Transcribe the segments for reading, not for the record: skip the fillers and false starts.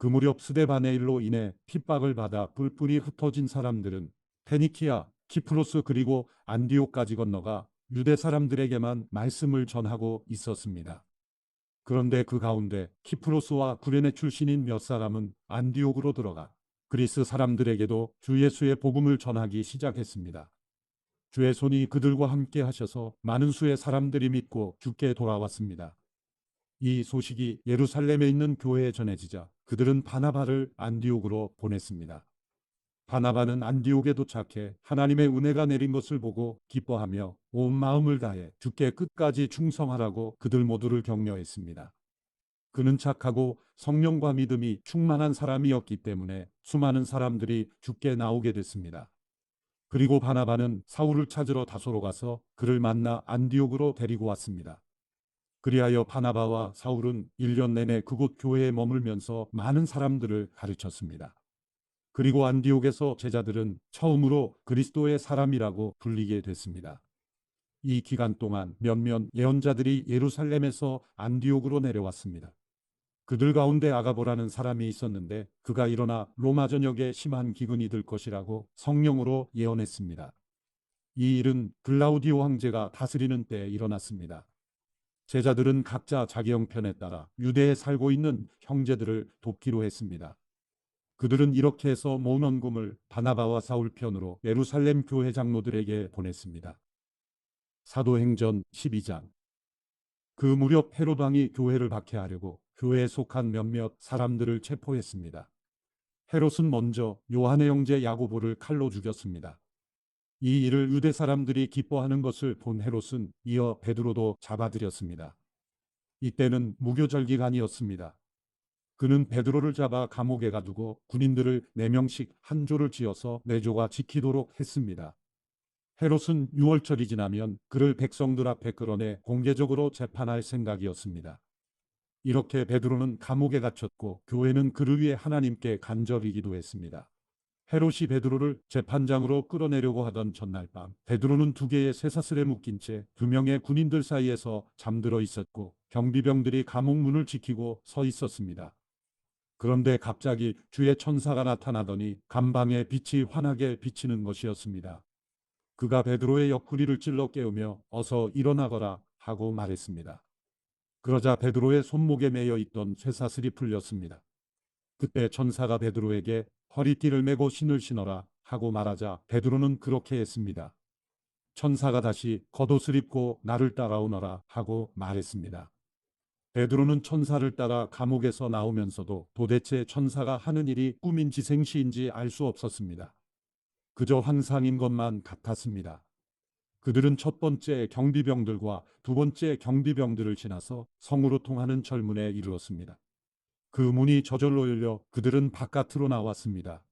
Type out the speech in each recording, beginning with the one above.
그 무렵 스데바네일로 인해 핍박을 받아 뿔뿔이 흩어진 사람들은 페니키아, 키프로스 그리고 안디옥까지 건너가 유대 사람들에게만 말씀을 전하고 있었습니다. 그런데 그 가운데 키프로스와 구레네 출신인 몇 사람은 안디옥으로 들어가 그리스 사람들에게도 주 예수의 복음을 전하기 시작했습니다. 주의 손이 그들과 함께 하셔서 많은 수의 사람들이 믿고 주께 돌아왔습니다. 이 소식이 예루살렘에 있는 교회에 전해지자 그들은 바나바를 안디옥으로 보냈습니다. 바나바는 안디옥에 도착해 하나님의 은혜가 내린 것을 보고 기뻐하며 온 마음을 다해 주께 끝까지 충성하라고 그들 모두를 격려했습니다. 그는 착하고 성령과 믿음이 충만한 사람이었기 때문에 수많은 사람들이 주께 나오게 됐습니다. 그리고 바나바는 사울을 찾으러 다소로 가서 그를 만나 안디옥으로 데리고 왔습니다. 그리하여 바나바와 사울은 1년 내내 그곳 교회에 머물면서 많은 사람들을 가르쳤습니다. 그리고 안디옥에서 제자들은 처음으로 그리스도의 사람이라고 불리게 됐습니다. 이 기간 동안 몇몇 예언자들이 예루살렘에서 안디옥으로 내려왔습니다. 그들 가운데 아가보라는 사람이 있었는데 그가 일어나 로마 전역에 심한 기근이 들 것이라고 성령으로 예언했습니다. 이 일은 글라우디오 황제가 다스리는 때에 일어났습니다. 제자들은 각자 자기 형편에 따라 유대에 살고 있는 형제들을 돕기로 했습니다. 그들은 이렇게 해서 모은 헌금을 바나바와 사울 편으로 예루살렘 교회 장로들에게 보냈습니다. 사도행전 12장. 그 무렵 헤롯 왕이 교회를 박해하려고 교회에 속한 몇몇 사람들을 체포했습니다. 헤롯은 먼저 요한의 형제 야고보를 칼로 죽였습니다. 이 일을 유대 사람들이 기뻐하는 것을 본 헤롯은 이어 베드로도 잡아들였습니다. 이때는 무교절기간이었습니다. 그는 베드로를 잡아 감옥에 가두고 군인들을 4명씩 한 조를 지어서 4조가 지키도록 했습니다. 헤롯은 6월절이 지나면 그를 백성들 앞에 끌어내 공개적으로 재판할 생각이었습니다. 이렇게 베드로는 감옥에 갇혔고 교회는 그를 위해 하나님께 간절히 기도했습니다. 헤롯이 베드로를 재판장으로 끌어내려고 하던 전날 밤 베드로는 2개의 쇠사슬에 묶인 채 2명의 군인들 사이에서 잠들어 있었고 경비병들이 감옥 문을 지키고 서 있었습니다. 그런데 갑자기 주의 천사가 나타나더니 감방에 빛이 환하게 비치는 것이었습니다. 그가 베드로의 옆구리를 찔러 깨우며 어서 일어나거라 하고 말했습니다. 그러자 베드로의 손목에 매여 있던 쇠사슬이 풀렸습니다. 그때 천사가 베드로에게 허리띠를 메고 신을 신어라 하고 말하자 베드로는 그렇게 했습니다. 천사가 다시 겉옷을 입고 나를 따라오너라 하고 말했습니다. 베드로는 천사를 따라 감옥에서 나오면서도 도대체 천사가 하는 일이 꿈인지 생시인지 알 수 없었습니다. 그저 환상인 것만 같았습니다. 그들은 첫 번째 경비병들과 두 번째 경비병들을 지나서 성으로 통하는 절문에 이르렀습니다. 그 문이 저절로 열려 그들은 바깥으로 나왔습니다.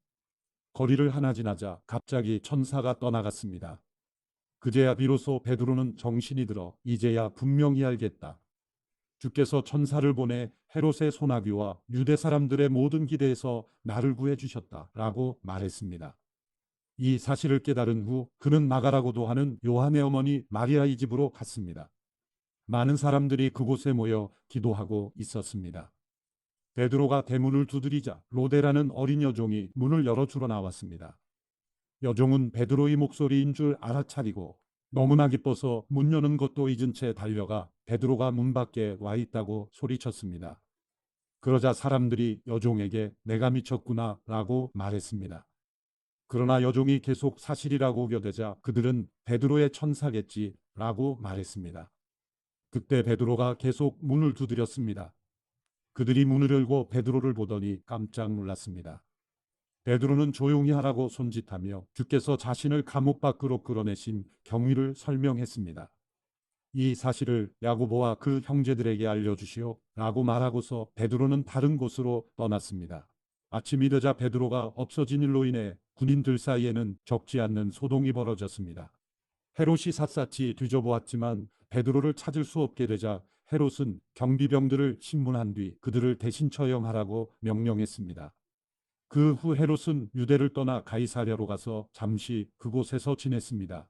거리를 하나 지나자 갑자기 천사가 떠나갔습니다. 그제야 비로소 베드로는 정신이 들어 이제야 분명히 알겠다. 주께서 천사를 보내 헤롯의 소나기와 유대 사람들의 모든 기대에서 나를 구해주셨다라고 말했습니다. 이 사실을 깨달은 후 그는 마가라고도 하는 요한의 어머니 마리아의 집으로 갔습니다. 많은 사람들이 그곳에 모여 기도하고 있었습니다. 베드로가 대문을 두드리자 로데라는 어린 여종이 문을 열어주러 나왔습니다. 여종은 베드로의 목소리인 줄 알아차리고 너무나 기뻐서 문 여는 것도 잊은 채 달려가 베드로가 문 밖에 와 있다고 소리쳤습니다. 그러자 사람들이 여종에게 내가 미쳤구나 라고 말했습니다. 그러나 여종이 계속 사실이라고 우겨대자 그들은 베드로의 천사겠지 라고 말했습니다. 그때 베드로가 계속 문을 두드렸습니다. 그들이 문을 열고 베드로를 보더니 깜짝 놀랐습니다. 베드로는 조용히 하라고 손짓하며 주께서 자신을 감옥 밖으로 끌어내신 경위를 설명했습니다. 이 사실을 야고보와 그 형제들에게 알려주시오 라고 말하고서 베드로는 다른 곳으로 떠났습니다. 아침이 되자 베드로가 없어진 일로 인해 군인들 사이에는 적지 않는 소동이 벌어졌습니다. 헤롯이 샅샅이 뒤져보았지만 베드로를 찾을 수 없게 되자 헤롯은 경비병들을 신문한 뒤 그들을 대신 처형하라고 명령했습니다. 그 후 헤롯은 유대를 떠나 가이사랴로 가서 잠시 그곳에서 지냈습니다.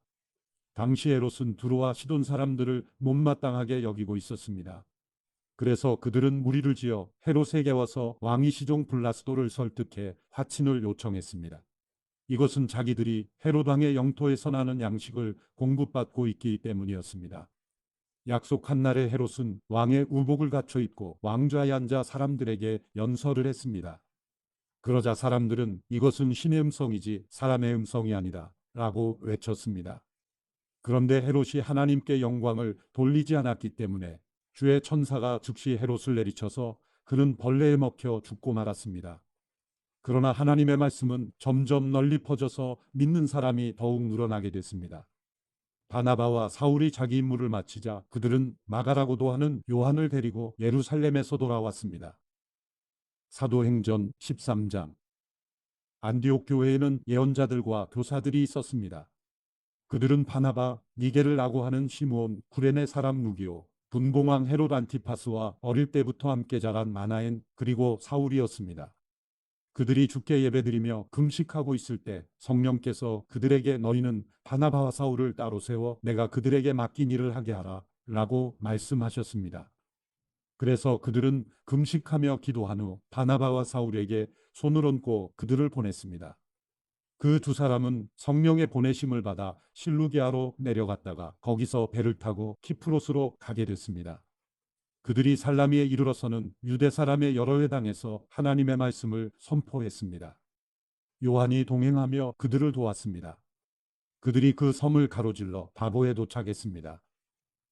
당시 헤롯은 두로와 시돈 사람들을 못마땅하게 여기고 있었습니다. 그래서 그들은 무리를 지어 헤롯에게 와서 왕이 시종 블라스도를 설득해 화친을 요청했습니다. 이것은 자기들이 헤롯 왕의 영토에서 나는 양식을 공급받고 있기 때문이었습니다. 약속한 날에 헤롯은 왕의 우복을 갖춰 입고 왕좌에 앉아 사람들에게 연설을 했습니다. 그러자 사람들은 이것은 신의 음성이지 사람의 음성이 아니다 라고 외쳤습니다. 그런데 헤롯이 하나님께 영광을 돌리지 않았기 때문에 주의 천사가 즉시 헤롯을 내리쳐서 그는 벌레에 먹혀 죽고 말았습니다. 그러나 하나님의 말씀은 점점 널리 퍼져서 믿는 사람이 더욱 늘어나게 됐습니다. 바나바와 사울이 자기 임무를 마치자 그들은 마가라고도 하는 요한을 데리고 예루살렘에서 돌아왔습니다. 사도행전 13장. 안디옥 교회에는 예언자들과 교사들이 있었습니다. 그들은 바나바, 니게르라고 하는 시므온, 구레네 사람 루기오, 분봉왕 헤롯 안티파스와 어릴 때부터 함께 자란 마나엔, 그리고 사울이었습니다. 그들이 주께 예배드리며 금식하고 있을 때 성령께서 그들에게 너희는 바나바와 사울을 따로 세워 내가 그들에게 맡긴 일을 하게 하라 라고 말씀하셨습니다. 그래서 그들은 금식하며 기도한 후 바나바와 사울에게 손을 얹고 그들을 보냈습니다. 그 두 사람은 성령의 보내심을 받아 실루기아로 내려갔다가 거기서 배를 타고 키프로스로 가게 됐습니다. 그들이 살라미에 이르러서는 유대 사람의 여러 회당에서 하나님의 말씀을 선포했습니다. 요한이 동행하며 그들을 도왔습니다. 그들이 그 섬을 가로질러 바보에 도착했습니다.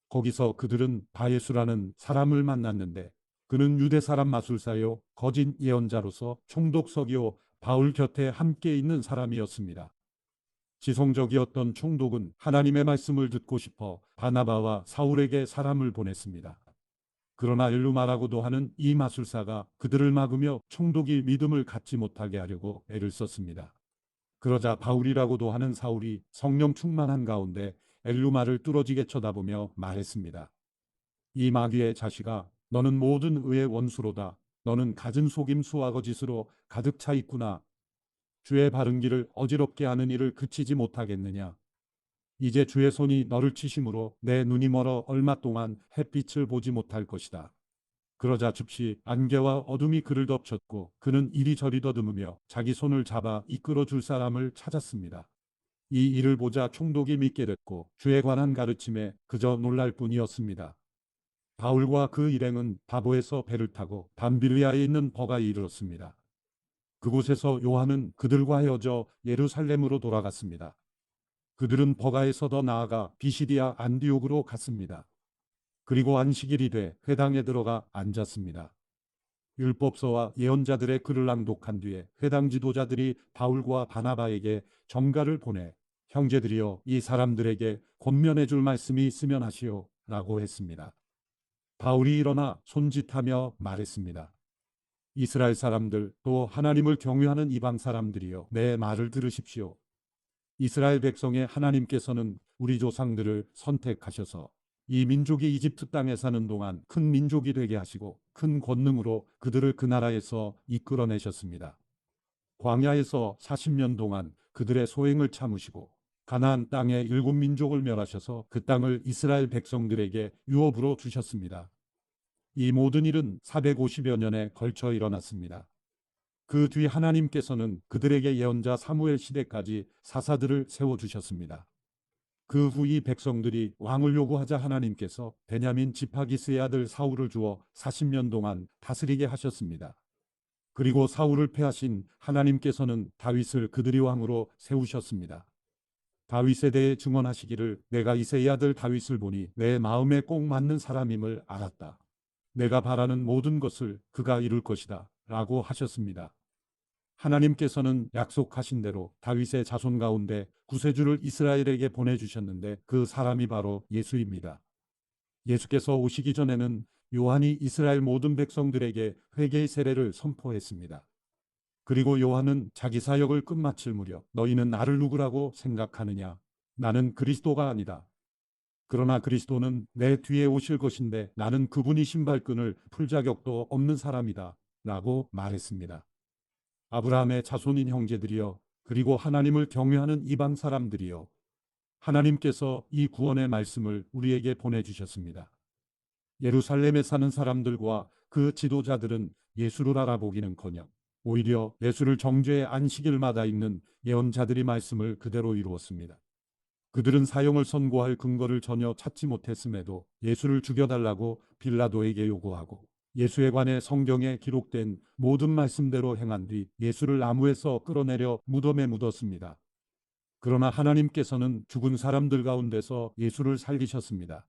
거기서 그들은 바예수라는 사람을 만났는데 그는 유대 사람 마술사요 거짓 예언자로서 총독석이요 바울 곁에 함께 있는 사람이었습니다. 지성적이었던 총독은 하나님의 말씀을 듣고 싶어 바나바와 사울에게 사람을 보냈습니다. 그러나 엘루마라고도 하는 이 마술사가 그들을 막으며 총독이 믿음을 갖지 못하게 하려고 애를 썼습니다. 그러자 바울이라고도 하는 사울이 성령 충만한 가운데 엘루마를 뚫어지게 쳐다보며 말했습니다. 이 마귀의 자식아, 너는 모든 의의 원수로다. 너는 갖은 속임수와 거짓으로 가득 차 있구나. 주의 바른 길을 어지럽게 하는 일을 그치지 못하겠느냐. 이제 주의 손이 너를 치심으로 내 눈이 멀어 얼마 동안 햇빛을 보지 못할 것이다. 그러자 즉시 안개와 어둠이 그를 덮쳤고 그는 이리저리 더듬으며 자기 손을 잡아 이끌어 줄 사람을 찾았습니다. 이 일을 보자 총독이 믿게 됐고 주에 관한 가르침에 그저 놀랄 뿐이었습니다. 바울과 그 일행은 바보에서 배를 타고 밤빌리아에 있는 버가에 이르렀습니다. 그곳에서 요한은 그들과 헤어져 예루살렘으로 돌아갔습니다. 그들은 버가에서 더 나아가 비시디아 안디옥으로 갔습니다. 그리고 안식일이 돼 회당에 들어가 앉았습니다. 율법서와 예언자들의 글을 낭독한 뒤에 회당 지도자들이 바울과 바나바에게 전가를 보내 형제들이여 이 사람들에게 권면해 줄 말씀이 있으면 하시오 라고 했습니다. 바울이 일어나 손짓하며 말했습니다. 이스라엘 사람들 또 하나님을 경외하는 이방 사람들이여 내 말을 들으십시오. 이스라엘 백성의 하나님께서는 우리 조상들을 선택하셔서 이 민족이 이집트 땅에 사는 동안 큰 민족이 되게 하시고 큰 권능으로 그들을 그 나라에서 이끌어내셨습니다. 광야에서 40년 동안 그들의 소행을 참으시고 가나안 땅에 7민족을 멸하셔서 그 땅을 이스라엘 백성들에게 유업으로 주셨습니다. 이 모든 일은 450여 년에 걸쳐 일어났습니다. 그 뒤 하나님께서는 그들에게 예언자 사무엘 시대까지 사사들을 세워주셨습니다. 그 후 이 백성들이 왕을 요구하자 하나님께서 베냐민 지파기스의 아들 사울을 주어 40년 동안 다스리게 하셨습니다. 그리고 사울을 패하신 하나님께서는 다윗을 그들이 왕으로 세우셨습니다. 다윗에 대해 증언하시기를 내가 이새의 아들 다윗을 보니 내 마음에 꼭 맞는 사람임을 알았다. 내가 바라는 모든 것을 그가 이룰 것이다 라고 하셨습니다. 하나님께서는 약속하신 대로 다윗의 자손 가운데 구세주를 이스라엘에게 보내주셨는데 그 사람이 바로 예수입니다. 예수께서 오시기 전에는 요한이 이스라엘 모든 백성들에게 회개의 세례를 선포했습니다. 그리고 요한은 자기 사역을 끝마칠 무렵 너희는 나를 누구라고 생각하느냐? 나는 그리스도가 아니다. 그러나 그리스도는 내 뒤에 오실 것인데 나는 그분이 신발끈을 풀 자격도 없는 사람이다 라고 말했습니다. 아브라함의 자손인 형제들이여 그리고 하나님을 경외하는 이방 사람들이여 하나님께서 이 구원의 말씀을 우리에게 보내주셨습니다. 예루살렘에 사는 사람들과 그 지도자들은 예수를 알아보기는커녕 오히려 예수를 정죄의 안식일마다 읽는 예언자들이 말씀을 그대로 이루었습니다. 그들은 사형을 선고할 근거를 전혀 찾지 못했음에도 예수를 죽여달라고 빌라도에게 요구하고 예수에 관해 성경에 기록된 모든 말씀대로 행한 뒤 예수를 나무에서 끌어내려 무덤에 묻었습니다. 그러나 하나님께서는 죽은 사람들 가운데서 예수를 살리셨습니다.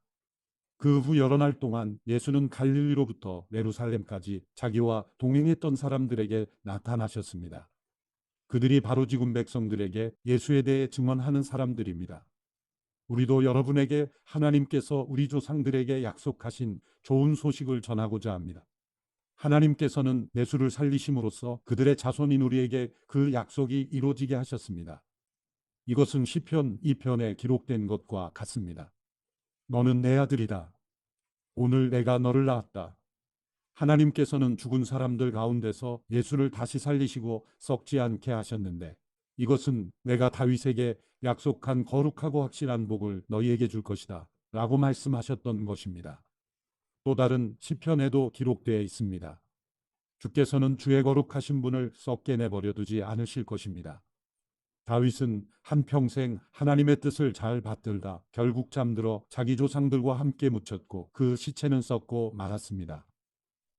그 후 여러 날 동안 예수는 갈릴리로부터 예루살렘까지 자기와 동행했던 사람들에게 나타나셨습니다. 그들이 바로 지금 백성들에게 예수에 대해 증언하는 사람들입니다. 우리도 여러분에게 하나님께서 우리 조상들에게 약속하신 좋은 소식을 전하고자 합니다. 하나님께서는 예수를 살리심으로써 그들의 자손인 우리에게 그 약속이 이루어지게 하셨습니다. 이것은 시편 2편에 기록된 것과 같습니다. 너는 내 아들이다. 오늘 내가 너를 낳았다. 하나님께서는 죽은 사람들 가운데서 예수를 다시 살리시고 썩지 않게 하셨는데 이것은 내가 다윗에게 약속한 거룩하고 확실한 복을 너희에게 줄 것이다 라고 말씀하셨던 것입니다. 또 다른 시편에도 기록되어 있습니다. 주께서는 주의 거룩하신 분을 썩게 내버려 두지 않으실 것입니다. 다윗은 한평생 하나님의 뜻을 잘 받들다 결국 잠들어 자기 조상들과 함께 묻혔고 그 시체는 썩고 말았습니다.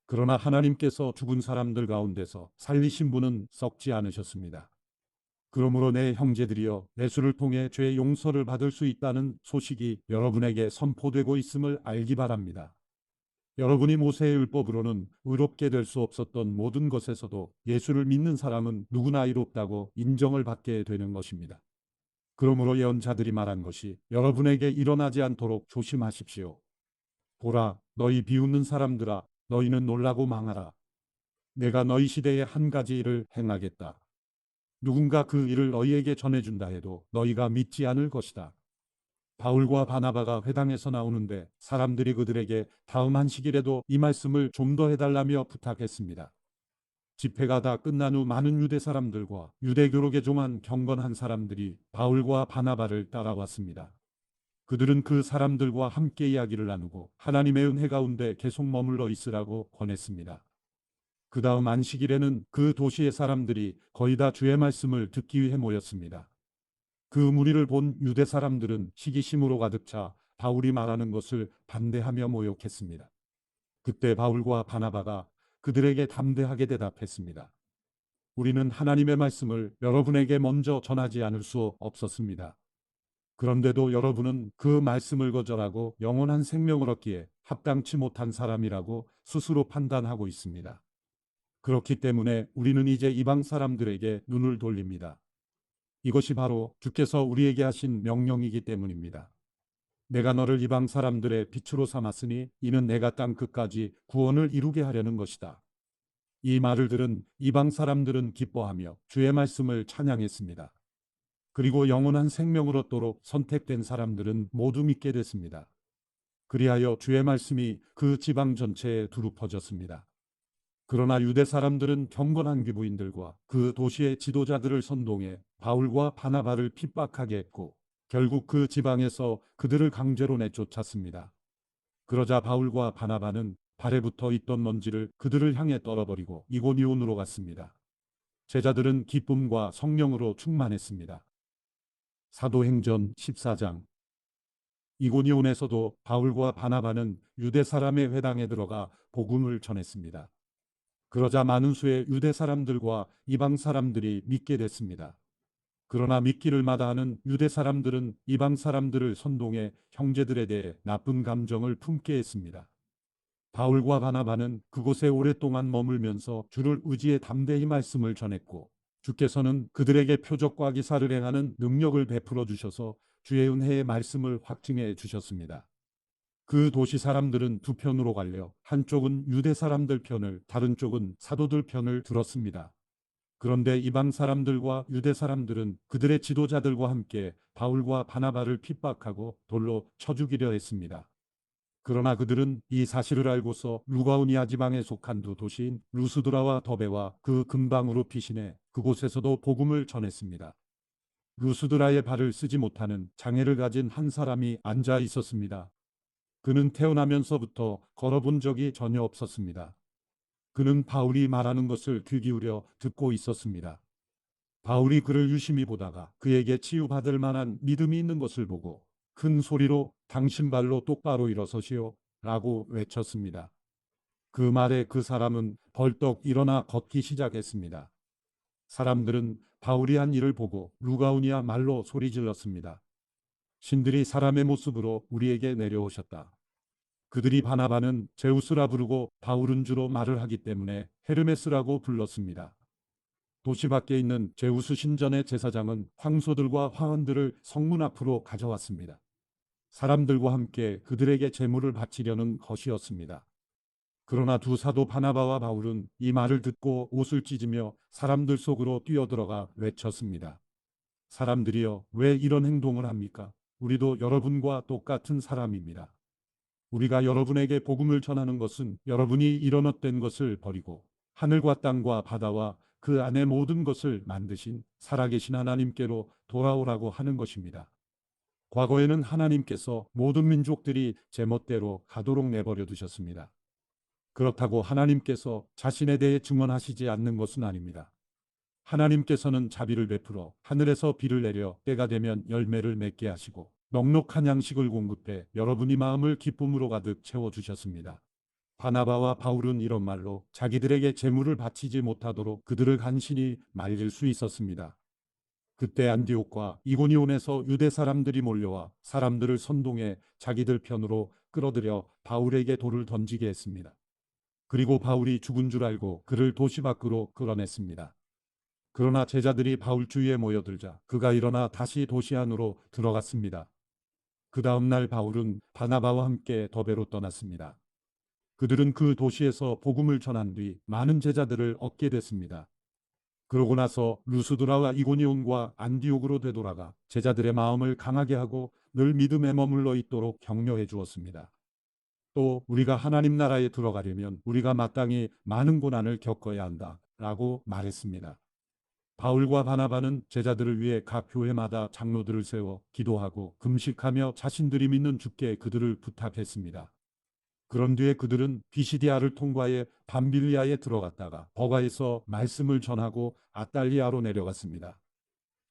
그러나 하나님께서 죽은 사람들 가운데서 살리신 분은 썩지 않으셨습니다. 그러므로 내 형제들이여 예수를 통해 죄의 용서를 받을 수 있다는 소식이 여러분에게 선포되고 있음을 알기 바랍니다. 여러분이 모세의 율법으로는 의롭게 될 수 없었던 모든 것에서도 예수를 믿는 사람은 누구나 의롭다고 인정을 받게 되는 것입니다. 그러므로 예언자들이 말한 것이 여러분에게 일어나지 않도록 조심하십시오. 보라, 너희 비웃는 사람들아, 너희는 놀라고 망하라. 내가 너희 시대에 한 가지 일을 행하겠다. 누군가 그 일을 너희에게 전해준다 해도 너희가 믿지 않을 것이다. 바울과 바나바가 회당에서 나오는데 사람들이 그들에게 다음 안식일에도 이 말씀을 좀 더 해달라며 부탁했습니다. 집회가 다 끝난 후 많은 유대 사람들과 유대교로 종한 경건한 사람들이 바울과 바나바를 따라왔습니다. 그들은 그 사람들과 함께 이야기를 나누고 하나님의 은혜 가운데 계속 머물러 있으라고 권했습니다. 그 다음 안식일에는 그 도시의 사람들이 거의 다 주의 말씀을 듣기 위해 모였습니다. 그 무리를 본 유대 사람들은 시기심으로 가득 차 바울이 말하는 것을 반대하며 모욕했습니다. 그때 바울과 바나바가 그들에게 담대하게 대답했습니다. 우리는 하나님의 말씀을 여러분에게 먼저 전하지 않을 수 없었습니다. 그런데도 여러분은 그 말씀을 거절하고 영원한 생명을 얻기에 합당치 못한 사람이라고 스스로 판단하고 있습니다. 그렇기 때문에 우리는 이제 이방 사람들에게 눈을 돌립니다. 이것이 바로 주께서 우리에게 하신 명령이기 때문입니다. 내가 너를 이방 사람들의 빛으로 삼았으니 이는 내가 땅 끝까지 구원을 이루게 하려는 것이다. 이 말을 들은 이방 사람들은 기뻐하며 주의 말씀을 찬양했습니다. 그리고 영원한 생명을 얻도록 선택된 사람들은 모두 믿게 됐습니다. 그리하여 주의 말씀이 그 지방 전체에 두루 퍼졌습니다. 그러나 유대 사람들은 경건한 귀부인들과 그 도시의 지도자들을 선동해 바울과 바나바를 핍박하게 했고 결국 그 지방에서 그들을 강제로 내쫓았습니다. 그러자 바울과 바나바는 발에 붙어 있던 먼지를 그들을 향해 떨어버리고 이고니온으로 갔습니다. 제자들은 기쁨과 성령으로 충만했습니다. 사도행전 14장. 이고니온에서도 바울과 바나바는 유대 사람의 회당에 들어가 복음을 전했습니다. 그러자 많은 수의 유대 사람들과 이방 사람들이 믿게 됐습니다. 그러나 믿기를 마다하는 유대 사람들은 이방 사람들을 선동해 형제들에 대해 나쁜 감정을 품게 했습니다. 바울과 바나바는 그곳에 오랫동안 머물면서 주를 의지해 담대히 말씀을 전했고 주께서는 그들에게 표적과 기사를 행하는 능력을 베풀어 주셔서 주의 은혜의 말씀을 확증해 주셨습니다. 그 도시 사람들은 두 편으로 갈려 한쪽은 유대 사람들 편을 다른 쪽은 사도들 편을 들었습니다. 그런데 이방 사람들과 유대 사람들은 그들의 지도자들과 함께 바울과 바나바를 핍박하고 돌로 쳐 죽이려 했습니다. 그러나 그들은 이 사실을 알고서 루가오니아 지방에 속한 두 도시인 루스드라와 더베와 그 근방으로 피신해 그곳에서도 복음을 전했습니다. 루스드라의 발을 쓰지 못하는 장애를 가진 한 사람이 앉아 있었습니다. 그는 태어나면서부터 걸어본 적이 전혀 없었습니다. 그는 바울이 말하는 것을 귀 기울여 듣고 있었습니다. 바울이 그를 유심히 보다가 그에게 치유받을 만한 믿음이 있는 것을 보고 큰 소리로 당신 발로 똑바로 일어서시오 라고 외쳤습니다. 그 말에 그 사람은 벌떡 일어나 걷기 시작했습니다. 사람들은 바울이 한 일을 보고 루가우니아 말로 소리질렀습니다. 신들이 사람의 모습으로 우리에게 내려오셨다. 그들이 바나바는 제우스라 부르고 바울은 주로 말을 하기 때문에 헤르메스라고 불렀습니다. 도시 밖에 있는 제우스 신전의 제사장은 황소들과 화원들을 성문 앞으로 가져왔습니다. 사람들과 함께 그들에게 제물을 바치려는 것이었습니다. 그러나 두 사도 바나바와 바울은 이 말을 듣고 옷을 찢으며 사람들 속으로 뛰어들어가 외쳤습니다. 사람들이여, 왜 이런 행동을 합니까? 우리도 여러분과 똑같은 사람입니다. 우리가 여러분에게 복음을 전하는 것은 여러분이 이런 헛된 것을 버리고 하늘과 땅과 바다와 그 안에 모든 것을 만드신 살아계신 하나님께로 돌아오라고 하는 것입니다. 과거에는 하나님께서 모든 민족들이 제멋대로 가도록 내버려 두셨습니다. 그렇다고 하나님께서 자신에 대해 증언하시지 않는 것은 아닙니다. 하나님께서는 자비를 베풀어 하늘에서 비를 내려 때가 되면 열매를 맺게 하시고 넉넉한 양식을 공급해 여러분이 마음을 기쁨으로 가득 채워주셨습니다. 바나바와 바울은 이런 말로 자기들에게 제물을 바치지 못하도록 그들을 간신히 말릴 수 있었습니다. 그때 안디옥과 이고니온에서 유대 사람들이 몰려와 사람들을 선동해 자기들 편으로 끌어들여 바울에게 돌을 던지게 했습니다. 그리고 바울이 죽은 줄 알고 그를 도시 밖으로 끌어냈습니다. 그러나 제자들이 바울 주위에 모여들자 그가 일어나 다시 도시 안으로 들어갔습니다. 그 다음 날 바울은 바나바와 함께 더베로 떠났습니다. 그들은 그 도시에서 복음을 전한 뒤 많은 제자들을 얻게 됐습니다. 그러고 나서 루스드라와 이고니온과 안디옥으로 되돌아가 제자들의 마음을 강하게 하고 늘 믿음에 머물러 있도록 격려해 주었습니다. 또 우리가 하나님 나라에 들어가려면 우리가 마땅히 많은 고난을 겪어야 한다 라고 말했습니다. 바울과 바나바는 제자들을 위해 각 교회마다 장로들을 세워 기도하고 금식하며 자신들이 믿는 주께 그들을 부탁했습니다. 그런 뒤에 그들은 비시디아를 통과해 밤빌리아에 들어갔다가 버가에서 말씀을 전하고 아탈리아로 내려갔습니다.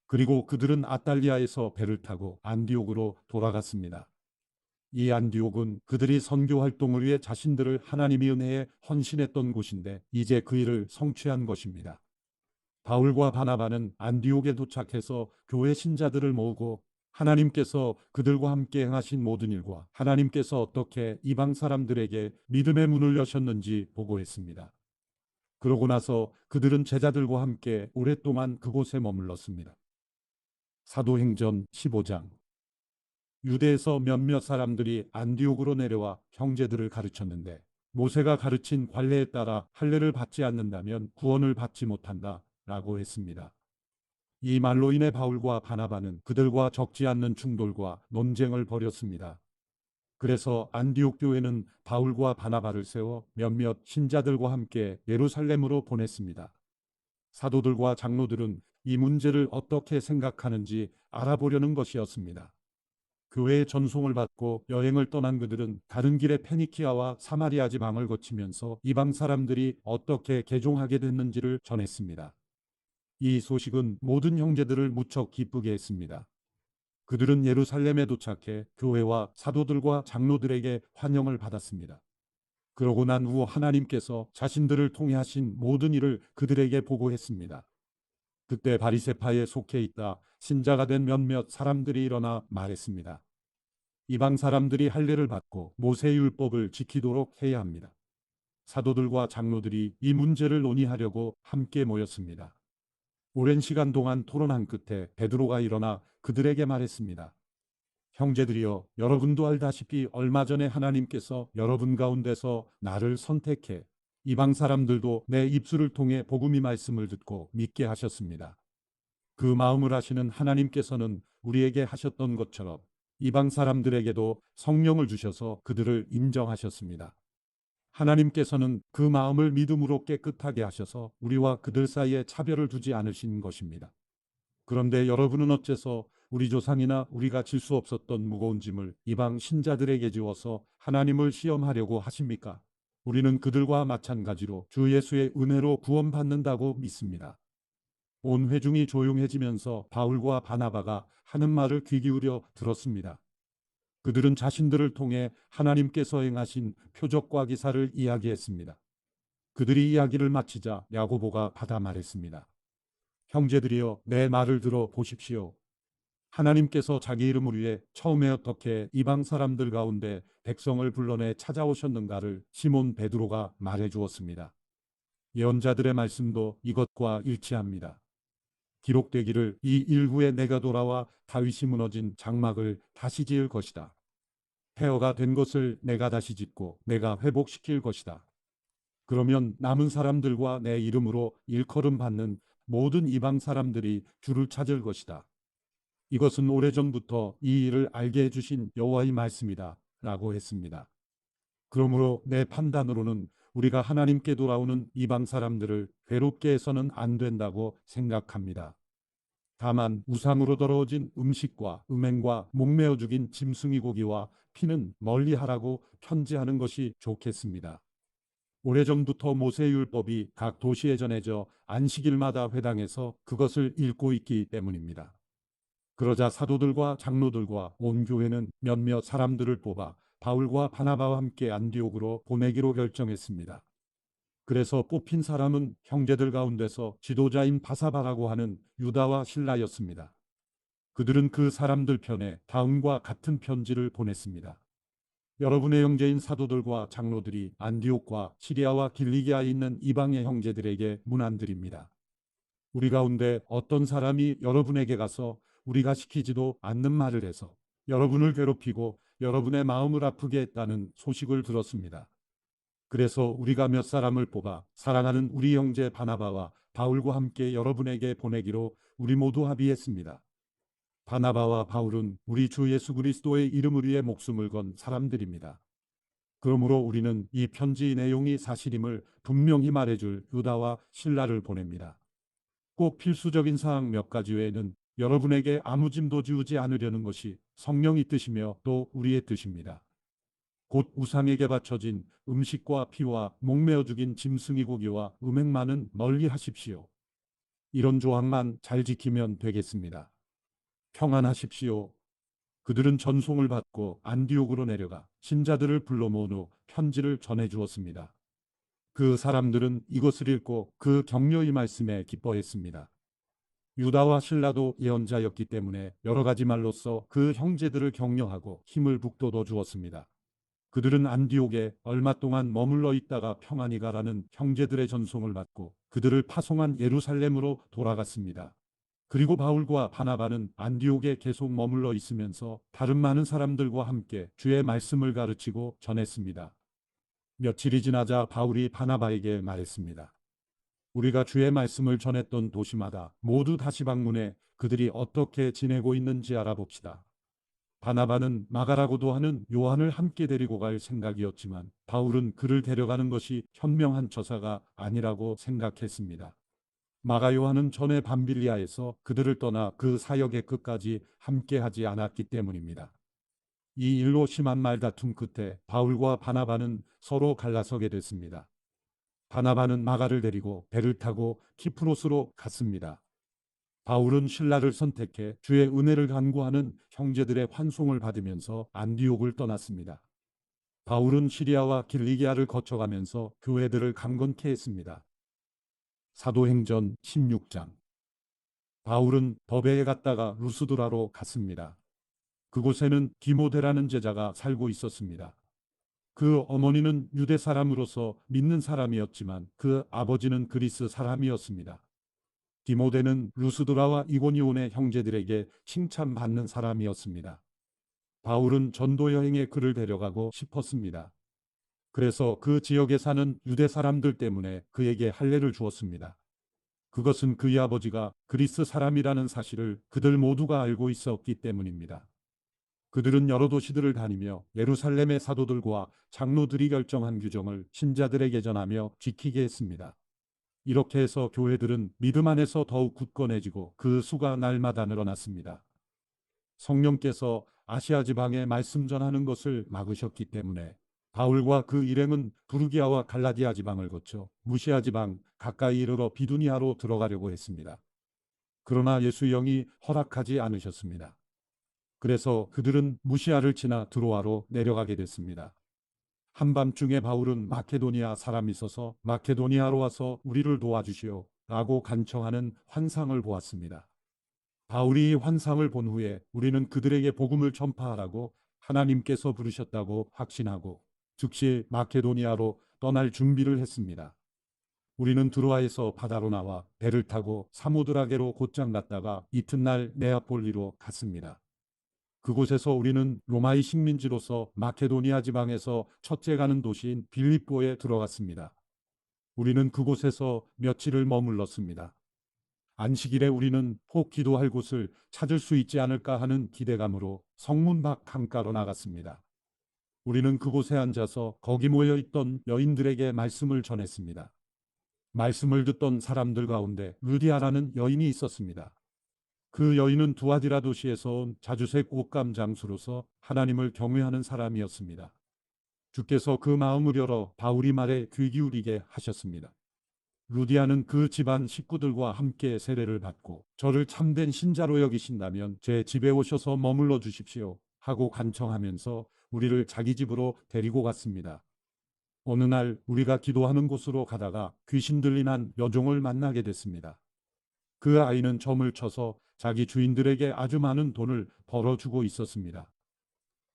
그리고 그들은 아탈리아에서 배를 타고 안디옥으로 돌아갔습니다. 이 안디옥은 그들이 선교 활동을 위해 자신들을 하나님의 은혜에 헌신했던 곳인데 이제 그 일을 성취한 것입니다. 바울과 바나바는 안디옥에 도착해서 교회 신자들을 모으고 하나님께서 그들과 함께 행하신 모든 일과 하나님께서 어떻게 이방 사람들에게 믿음의 문을 여셨는지 보고했습니다. 그러고 나서 그들은 제자들과 함께 오랫동안 그곳에 머물렀습니다. 사도행전 15장. 유대에서 몇몇 사람들이 안디옥으로 내려와 형제들을 가르쳤는데 모세가 가르친 관례에 따라 할례를 받지 않는다면 구원을 받지 못한다 라고 했습니다. 이 말로 인해 바울과 바나바는 그들과 적지 않는 충돌과 논쟁을 벌였습니다. 그래서 안디옥 교회는 바울과 바나바를 세워 몇몇 신자들과 함께 예루살렘으로 보냈습니다. 사도들과 장로들은 이 문제를 어떻게 생각하는지 알아보려는 것이었습니다. 교회의 전송을 받고 여행을 떠난 그들은 다른 길에 페니키아와 사마리아 지방을 거치면서 이방 사람들이 어떻게 개종하게 됐는지를 전했습니다. 이 소식은 모든 형제들을 무척 기쁘게 했습니다. 그들은 예루살렘에 도착해 교회와 사도들과 장로들에게 환영을 받았습니다. 그러고 난 후 하나님께서 자신들을 통해 하신 모든 일을 그들에게 보고했습니다. 그때 바리새파에 속해 있다 신자가 된 몇몇 사람들이 일어나 말했습니다. 이방 사람들이 할례를 받고 모세의 율법을 지키도록 해야 합니다. 사도들과 장로들이 이 문제를 논의하려고 함께 모였습니다. 오랜 시간 동안 토론한 끝에 베드로가 일어나 그들에게 말했습니다. 형제들이여, 여러분도 알다시피 얼마 전에 하나님께서 여러분 가운데서 나를 선택해 이방 사람들도 내 입술을 통해 복음의 말씀을 듣고 믿게 하셨습니다. 그 마음을 아시는 하나님께서는 우리에게 하셨던 것처럼 이방 사람들에게도 성령을 주셔서 그들을 인정하셨습니다. 하나님께서는 그 마음을 믿음으로 깨끗하게 하셔서 우리와 그들 사이에 차별을 두지 않으신 것입니다. 그런데 여러분은 어째서 우리 조상이나 우리가 질 수 없었던 무거운 짐을 이방 신자들에게 지워서 하나님을 시험하려고 하십니까? 우리는 그들과 마찬가지로 주 예수의 은혜로 구원받는다고 믿습니다. 온 회중이 조용해지면서 바울과 바나바가 하는 말을 귀 기울여 들었습니다. 그들은 자신들을 통해 하나님께서 행하신 표적과 기사를 이야기했습니다. 그들이 이야기를 마치자 야고보가 받아 말했습니다. 형제들이여, 내 말을 들어 보십시오. 하나님께서 자기 이름을 위해 처음에 어떻게 이방 사람들 가운데 백성을 불러내 찾아오셨는가를 시몬 베드로가 말해 주었습니다. 예언자들의 말씀도 이것과 일치합니다. 기록되기를 이 일후에 내가 돌아와 다윗이 무너진 장막을 다시 지을 것이다. 폐허가 된 것을 내가 다시 짓고 내가 회복시킬 것이다. 그러면 남은 사람들과 내 이름으로 일컬음 받는 모든 이방 사람들이 주를 찾을 것이다. 이것은 오래전부터 이 일을 알게 해주신 여호와의 말씀이다 라고 했습니다. 그러므로 내 판단으로는 우리가 하나님께 돌아오는 이방 사람들을 괴롭게 해서는 안 된다고 생각합니다. 다만 우상으로 더러워진 음식과 음행과 목매어 죽인 짐승이 고기와 피는 멀리하라고 편지하는 것이 좋겠습니다. 오래전부터 모세율법이 각 도시에 전해져 안식일마다 회당에서 그것을 읽고 있기 때문입니다. 그러자 사도들과 장로들과 온 교회는 몇몇 사람들을 뽑아 바울과 바나바와 함께 안디옥으로 보내기로 결정했습니다. 그래서 뽑힌 사람은 형제들 가운데서 지도자인 바사바라고 하는 유다와 실라였습니다. 그들은 그 사람들 편에 다음과 같은 편지를 보냈습니다. 여러분의 형제인 사도들과 장로들이 안디옥과 시리아와 길리기아에 있는 이방의 형제들에게 문안드립니다. 우리 가운데 어떤 사람이 여러분에게 가서 우리가 시키지도 않는 말을 해서 여러분을 괴롭히고 여러분의 마음을 아프게 했다는 소식을 들었습니다. 그래서 우리가 몇 사람을 뽑아 사랑하는 우리 형제 바나바와 바울과 함께 여러분에게 보내기로 우리 모두 합의했습니다. 바나바와 바울은 우리 주 예수 그리스도의 이름을 위해 목숨을 건 사람들입니다. 그러므로 우리는 이 편지 내용이 사실임을 분명히 말해줄 유다와 실라를 보냅니다. 꼭 필수적인 사항 몇 가지 외에는 여러분에게 아무 짐도 지우지 않으려는 것이 성령의 뜻이며 또 우리의 뜻입니다. 곧 우상에게 바쳐진 음식과 피와 목매어 죽인 짐승의 고기와 음행만은 멀리 하십시오. 이런 조항만 잘 지키면 되겠습니다. 평안하십시오. 그들은 전송을 받고 안디옥으로 내려가 신자들을 불러 모은 후 편지를 전해 주었습니다. 그 사람들은 이것을 읽고 그 격려의 말씀에 기뻐했습니다. 유다와 실라도 예언자였기 때문에 여러 가지 말로써 그 형제들을 격려하고 힘을 북돋워 주었습니다. 그들은 안디옥에 얼마 동안 머물러 있다가 평안히 가라는 형제들의 전송을 받고 그들을 파송한 예루살렘으로 돌아갔습니다. 그리고 바울과 바나바는 안디옥에 계속 머물러 있으면서 다른 많은 사람들과 함께 주의 말씀을 가르치고 전했습니다. 며칠이 지나자 바울이 바나바에게 말했습니다. 우리가 주의 말씀을 전했던 도시마다 모두 다시 방문해 그들이 어떻게 지내고 있는지 알아봅시다. 바나바는 마가라고도 하는 요한을 함께 데리고 갈 생각이었지만 바울은 그를 데려가는 것이 현명한 처사가 아니라고 생각했습니다. 마가 요한은 전에 밤빌리아에서 그들을 떠나 그 사역의 끝까지 함께하지 않았기 때문입니다. 이 일로 심한 말다툼 끝에 바울과 바나바는 서로 갈라서게 됐습니다. 바나바는 마가를 데리고 배를 타고 키프로스로 갔습니다. 바울은 신라를 선택해 주의 은혜를 간구하는 형제들의 환송을 받으면서 안디옥을 떠났습니다. 바울은 시리아와 길리기아를 거쳐가면서 교회들을 강건케 했습니다. 사도행전 16장. 바울은 더베에 갔다가 루스드라로 갔습니다. 그곳에는 디모데라는 제자가 살고 있었습니다. 그 어머니는 유대 사람으로서 믿는 사람이었지만 그 아버지는 그리스 사람이었습니다. 디모데는 루스드라와 이고니온의 형제들에게 칭찬받는 사람이었습니다. 바울은 전도 여행에 그를 데려가고 싶었습니다. 그래서 그 지역에 사는 유대 사람들 때문에 그에게 할례를 주었습니다. 그것은 그의 아버지가 그리스 사람이라는 사실을 그들 모두가 알고 있었기 때문입니다. 그들은 여러 도시들을 다니며 예루살렘의 사도들과 장로들이 결정한 규정을 신자들에게 전하며 지키게 했습니다. 이렇게 해서 교회들은 믿음 안에서 더욱 굳건해지고 그 수가 날마다 늘어났습니다. 성령께서 아시아 지방에 말씀 전하는 것을 막으셨기 때문에 바울과 그 일행은 부르기아와 갈라디아 지방을 거쳐 무시아 지방 가까이 이르러 비두니아로 들어가려고 했습니다. 그러나 예수 영이 허락하지 않으셨습니다. 그래서 그들은 무시아를 지나 드로아로 내려가게 됐습니다. 한밤중에 바울은 마케도니아 사람이 있어서 마케도니아로 와서 우리를 도와주시오 라고 간청하는 환상을 보았습니다. 바울이 이 환상을 본 후에 우리는 그들에게 복음을 전파하라고 하나님께서 부르셨다고 확신하고 즉시 마케도니아로 떠날 준비를 했습니다. 우리는 드로아에서 바다로 나와 배를 타고 사모드라게로 곧장 갔다가 이튿날 네아폴리로 갔습니다. 그곳에서 우리는 로마의 식민지로서 마케도니아 지방에서 첫째 가는 도시인 빌립보에 들어갔습니다. 우리는 그곳에서 며칠을 머물렀습니다. 안식일에 우리는 혹 기도할 곳을 찾을 수 있지 않을까 하는 기대감으로 성문 밖 강가로 나갔습니다. 우리는 그곳에 앉아서 거기 모여 있던 여인들에게 말씀을 전했습니다. 말씀을 듣던 사람들 가운데 루디아라는 여인이 있었습니다. 그 여인은 두아디라 도시에서 온 자주색 옷감 장수로서 하나님을 경외하는 사람이었습니다. 주께서 그 마음을 열어 바울이 말에 귀 기울이게 하셨습니다. 루디아는 그 집안 식구들과 함께 세례를 받고 저를 참된 신자로 여기신다면 제 집에 오셔서 머물러 주십시오 하고 간청하면서 우리를 자기 집으로 데리고 갔습니다. 어느 날 우리가 기도하는 곳으로 가다가 귀신 들린 한 여종을 만나게 됐습니다. 그 아이는 점을 쳐서 자기 주인들에게 아주 많은 돈을 벌어주고 있었습니다.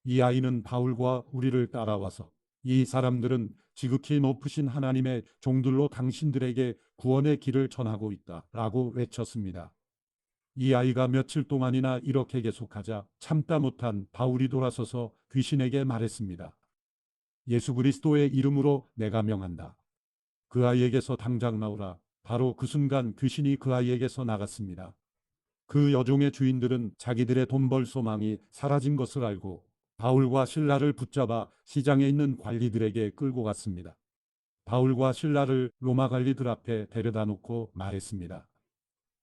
이 아이는 바울과 우리를 따라와서 이 사람들은 지극히 높으신 하나님의 종들로 당신들에게 구원의 길을 전하고 있다 라고 외쳤습니다. 이 아이가 며칠 동안이나 이렇게 계속하자 참다 못한 바울이 돌아서서 귀신에게 말했습니다. 예수 그리스도의 이름으로 내가 명한다. 그 아이에게서 당장 나오라. 바로 그 순간 귀신이 그 아이에게서 나갔습니다. 그 여종의 주인들은 자기들의 돈 벌 소망이 사라진 것을 알고 바울과 신라를 붙잡아 시장에 있는 관리들에게 끌고 갔습니다. 바울과 신라를 로마 관리들 앞에 데려다 놓고 말했습니다.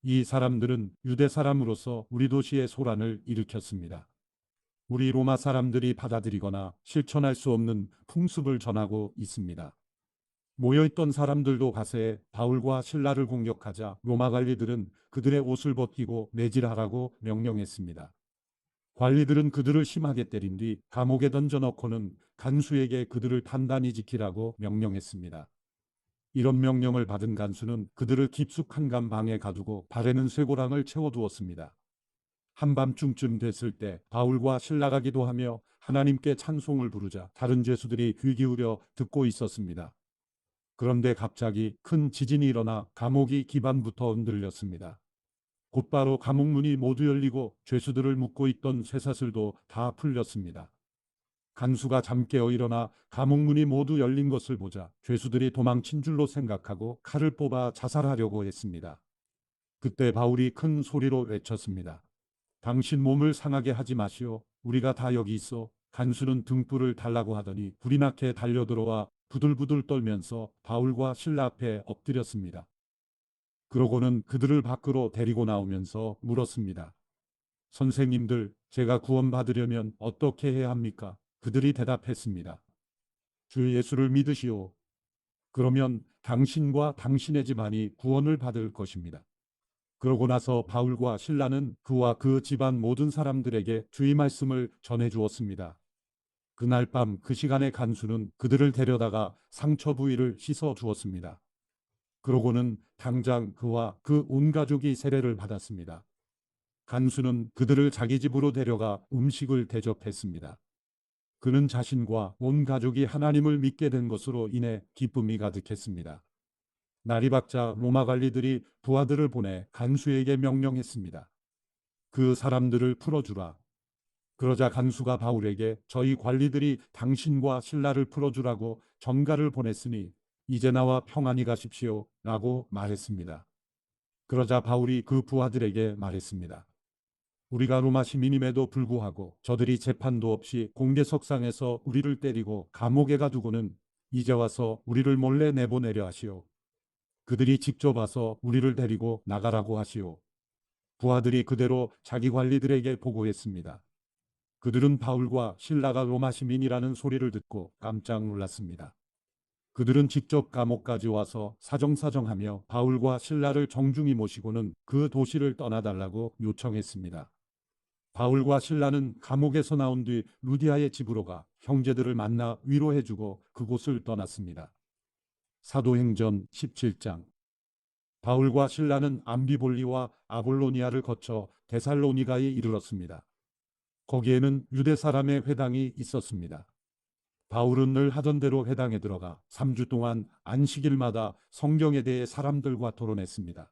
이 사람들은 유대 사람으로서 우리 도시의 소란을 일으켰습니다. 우리 로마 사람들이 받아들이거나 실천할 수 없는 풍습을 전하고 있습니다. 모여있던 사람들도 가세에 바울과 신라를 공격하자 로마 관리들은 그들의 옷을 벗기고 매질하라고 명령했습니다. 관리들은 그들을 심하게 때린 뒤 감옥에 던져넣고는 간수에게 그들을 단단히 지키라고 명령했습니다. 이런 명령을 받은 간수는 그들을 깊숙한 간 방에 가두고 발에는 쇠고랑을 채워두었습니다. 한밤중쯤 됐을 때 바울과 신라가 기도하며 하나님께 찬송을 부르자 다른 죄수들이 귀 기울여 듣고 있었습니다. 그런데 갑자기 큰 지진이 일어나 감옥이 기반부터 흔들렸습니다. 곧바로 감옥 문이 모두 열리고 죄수들을 묶고 있던 쇠사슬도 다 풀렸습니다. 간수가 잠깨어 일어나 감옥 문이 모두 열린 것을 보자 죄수들이 도망친 줄로 생각하고 칼을 뽑아 자살하려고 했습니다. 그때 바울이 큰 소리로 외쳤습니다. 당신 몸을 상하게 하지 마시오. 우리가 다 여기 있어. 간수는 등불을 달라고 하더니 불이 나게 달려들어와 부들부들 떨면서 바울과 신라 앞에 엎드렸습니다. 그러고는 그들을 밖으로 데리고 나오면서 물었습니다. 선생님들, 제가 구원받으려면 어떻게 해야 합니까? 그들이 대답했습니다. 주 예수를 믿으시오. 그러면 당신과 당신의 집안이 구원을 받을 것입니다. 그러고 나서 바울과 신라는 그와 그 집안 모든 사람들에게 주의 말씀을 전해 주었습니다. 그날 밤 그 시간에 간수는 그들을 데려다가 상처 부위를 씻어 주었습니다. 그러고는 당장 그와 그 온 가족이 세례를 받았습니다. 간수는 그들을 자기 집으로 데려가 음식을 대접했습니다. 그는 자신과 온 가족이 하나님을 믿게 된 것으로 인해 기쁨이 가득했습니다. 날이 밝자 로마 관리들이 부하들을 보내 간수에게 명령했습니다. 그 사람들을 풀어주라. 그러자 간수가 바울에게 저희 관리들이 당신과 신라를 풀어주라고 전가를 보냈으니 이제 나와 평안히 가십시오 라고 말했습니다. 그러자 바울이 그 부하들에게 말했습니다. 우리가 로마 시민임에도 불구하고 저들이 재판도 없이 공개석상에서 우리를 때리고 감옥에 가두고는 이제 와서 우리를 몰래 내보내려 하시오. 그들이 직접 와서 우리를 데리고 나가라고 하시오. 부하들이 그대로 자기 관리들에게 보고했습니다. 그들은 바울과 실라가 로마 시민이라는 소리를 듣고 깜짝 놀랐습니다. 그들은 직접 감옥까지 와서 사정사정하며 바울과 실라를 정중히 모시고는 그 도시를 떠나달라고 요청했습니다. 바울과 실라는 감옥에서 나온 뒤 루디아의 집으로 가 형제들을 만나 위로해주고 그곳을 떠났습니다. 사도행전 17장. 바울과 실라는 암비볼리와 아볼로니아를 거쳐 데살로니가에 이르렀습니다. 거기에는 유대 사람의 회당이 있었습니다. 바울은 늘 하던 대로 회당에 들어가 3주 동안 안식일마다 성경에 대해 사람들과 토론했습니다.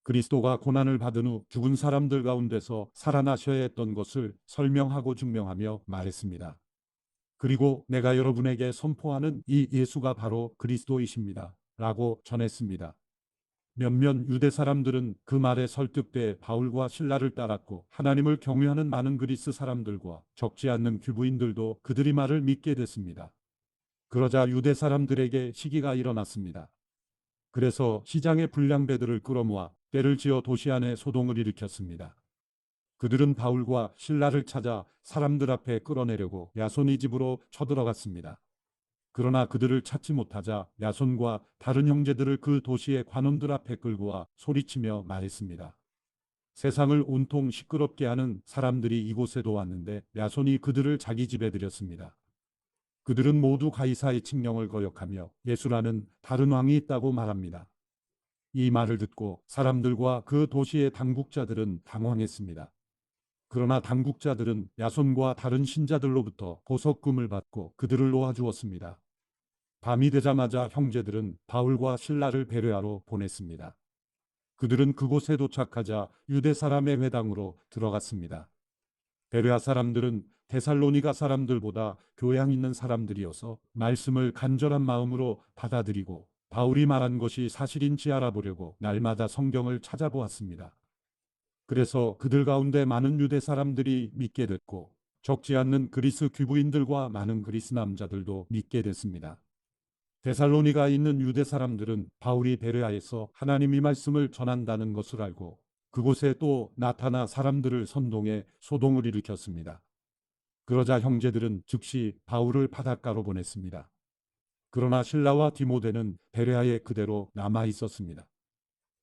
그리스도가 고난을 받은 후 죽은 사람들 가운데서 살아나셔야 했던 것을 설명하고 증명하며 말했습니다. 그리고 내가 여러분에게 선포하는 이 예수가 바로 그리스도이십니다. 라고 전했습니다. 몇몇 유대 사람들은 그 말에 설득돼 바울과 실라를 따랐고 하나님을 경외하는 많은 그리스 사람들과 적지 않는 귀부인들도 그들이 말을 믿게 됐습니다. 그러자 유대 사람들에게 시기가 일어났습니다. 그래서 시장의 불량배들을 끌어모아 떼를 지어 도시 안에 소동을 일으켰습니다. 그들은 바울과 실라를 찾아 사람들 앞에 끌어내려고 야손의 집으로 쳐들어갔습니다. 그러나 그들을 찾지 못하자 야손과 다른 형제들을 그 도시의 관원들 앞에 끌고 와 소리치며 말했습니다. 세상을 온통 시끄럽게 하는 사람들이 이곳에도 왔는데 야손이 그들을 자기 집에 들였습니다. 그들은 모두 가이사의 칙령을 거역하며 예수라는 다른 왕이 있다고 말합니다. 이 말을 듣고 사람들과 그 도시의 당국자들은 당황했습니다. 그러나 당국자들은 야손과 다른 신자들로부터 보석금을 받고 그들을 놓아주었습니다. 밤이 되자마자 형제들은 바울과 실라를 베레아로 보냈습니다. 그들은 그곳에 도착하자 유대 사람의 회당으로 들어갔습니다. 베레아 사람들은 데살로니가 사람들보다 교양 있는 사람들이어서 말씀을 간절한 마음으로 받아들이고 바울이 말한 것이 사실인지 알아보려고 날마다 성경을 찾아보았습니다. 그래서 그들 가운데 많은 유대 사람들이 믿게 됐고 적지 않는 그리스 귀부인들과 많은 그리스 남자들도 믿게 됐습니다. 데살로니가에 있는 유대 사람들은 바울이 베레아에서 하나님의 말씀을 전한다는 것을 알고 그곳에 또 나타나 사람들을 선동해 소동을 일으켰습니다. 그러자 형제들은 즉시 바울을 바닷가로 보냈습니다. 그러나 실라와 디모데는 베레아에 그대로 남아 있었습니다.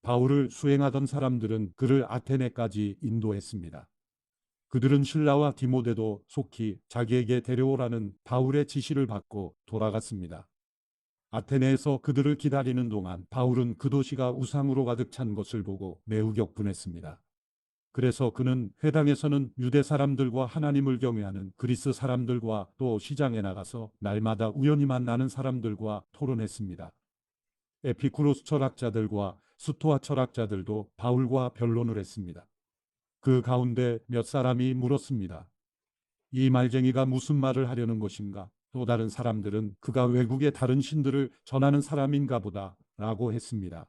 바울을 수행하던 사람들은 그를 아테네까지 인도했습니다. 그들은 실라와 디모데도 속히 자기에게 데려오라는 바울의 지시를 받고 돌아갔습니다. 아테네에서 그들을 기다리는 동안 바울은 그 도시가 우상으로 가득 찬 것을 보고 매우 격분했습니다. 그래서 그는 회당에서는 유대 사람들과 하나님을 경외하는 그리스 사람들과 또 시장에 나가서 날마다 우연히 만나는 사람들과 토론했습니다. 에피쿠로스 철학자들과 스토아 철학자들도 바울과 변론을 했습니다. 그 가운데 몇 사람이 물었습니다. 이 말쟁이가 무슨 말을 하려는 것인가? 또 다른 사람들은 그가 외국의 다른 신들을 전하는 사람인가 보다 라고 했습니다.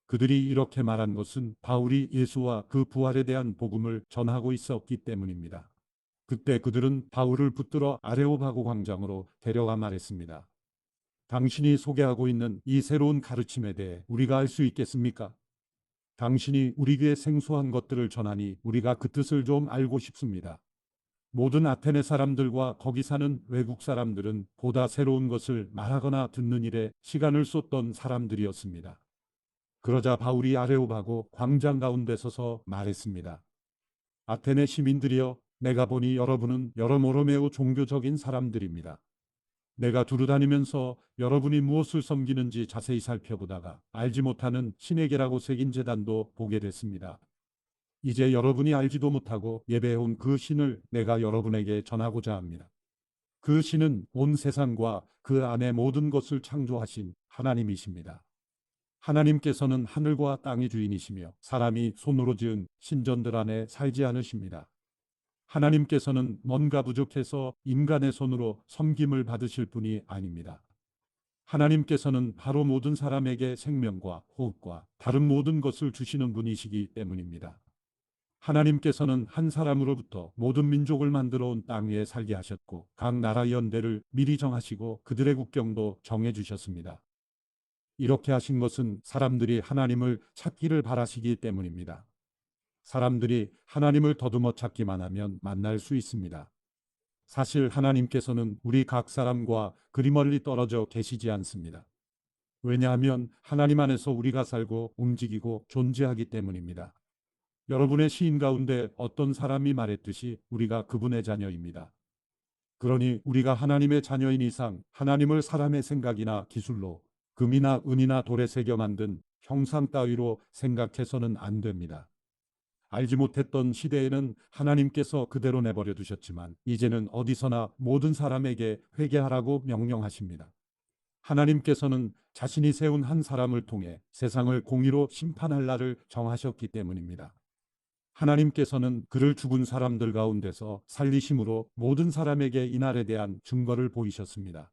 그들이 이렇게 말한 것은 바울이 예수와 그 부활에 대한 복음을 전하고 있었기 때문입니다. 그때 그들은 바울을 붙들어 아레오바고 광장으로 데려가 말했습니다. 당신이 소개하고 있는 이 새로운 가르침에 대해 우리가 알 수 있겠습니까? 당신이 우리에게 생소한 것들을 전하니 우리가 그 뜻을 좀 알고 싶습니다. 모든 아테네 사람들과 거기 사는 외국 사람들은 보다 새로운 것을 말하거나 듣는 일에 시간을 쏟던 사람들이었습니다. 그러자 바울이 아레오바고 광장 가운데 서서 말했습니다. 아테네 시민들이여, 내가 보니 여러분은 여러모로 매우 종교적인 사람들입니다. 내가 두루다니면서 여러분이 무엇을 섬기는지 자세히 살펴보다가 알지 못하는 신에게라고 새긴 제단도 보게 됐습니다. 이제 여러분이 알지도 못하고 예배해온 그 신을 내가 여러분에게 전하고자 합니다. 그 신은 온 세상과 그 안의 모든 것을 창조하신 하나님이십니다. 하나님께서는 하늘과 땅의 주인이시며 사람이 손으로 지은 신전들 안에 살지 않으십니다. 하나님께서는 뭔가 부족해서 인간의 손으로 섬김을 받으실 분이 아닙니다. 하나님께서는 바로 모든 사람에게 생명과 호흡과 다른 모든 것을 주시는 분이시기 때문입니다. 하나님께서는 한 사람으로부터 모든 민족을 만들어 온 땅 위에 살게 하셨고 각 나라의 연대를 미리 정하시고 그들의 국경도 정해 주셨습니다. 이렇게 하신 것은 사람들이 하나님을 찾기를 바라시기 때문입니다. 사람들이 하나님을 더듬어 찾기만 하면 만날 수 있습니다. 사실 하나님께서는 우리 각 사람과 그리 멀리 떨어져 계시지 않습니다. 왜냐하면 하나님 안에서 우리가 살고 움직이고 존재하기 때문입니다. 여러분의 시인 가운데 어떤 사람이 말했듯이 우리가 그분의 자녀입니다. 그러니 우리가 하나님의 자녀인 이상 하나님을 사람의 생각이나 기술로 금이나 은이나 돌에 새겨 만든 형상 따위로 생각해서는 안 됩니다. 알지 못했던 시대에는 하나님께서 그대로 내버려 두셨지만 이제는 어디서나 모든 사람에게 회개하라고 명령하십니다. 하나님께서는 자신이 세운 한 사람을 통해 세상을 공의로 심판할 날을 정하셨기 때문입니다. 하나님께서는 그를 죽은 사람들 가운데서 살리심으로 모든 사람에게 이날에 대한 증거를 보이셨습니다.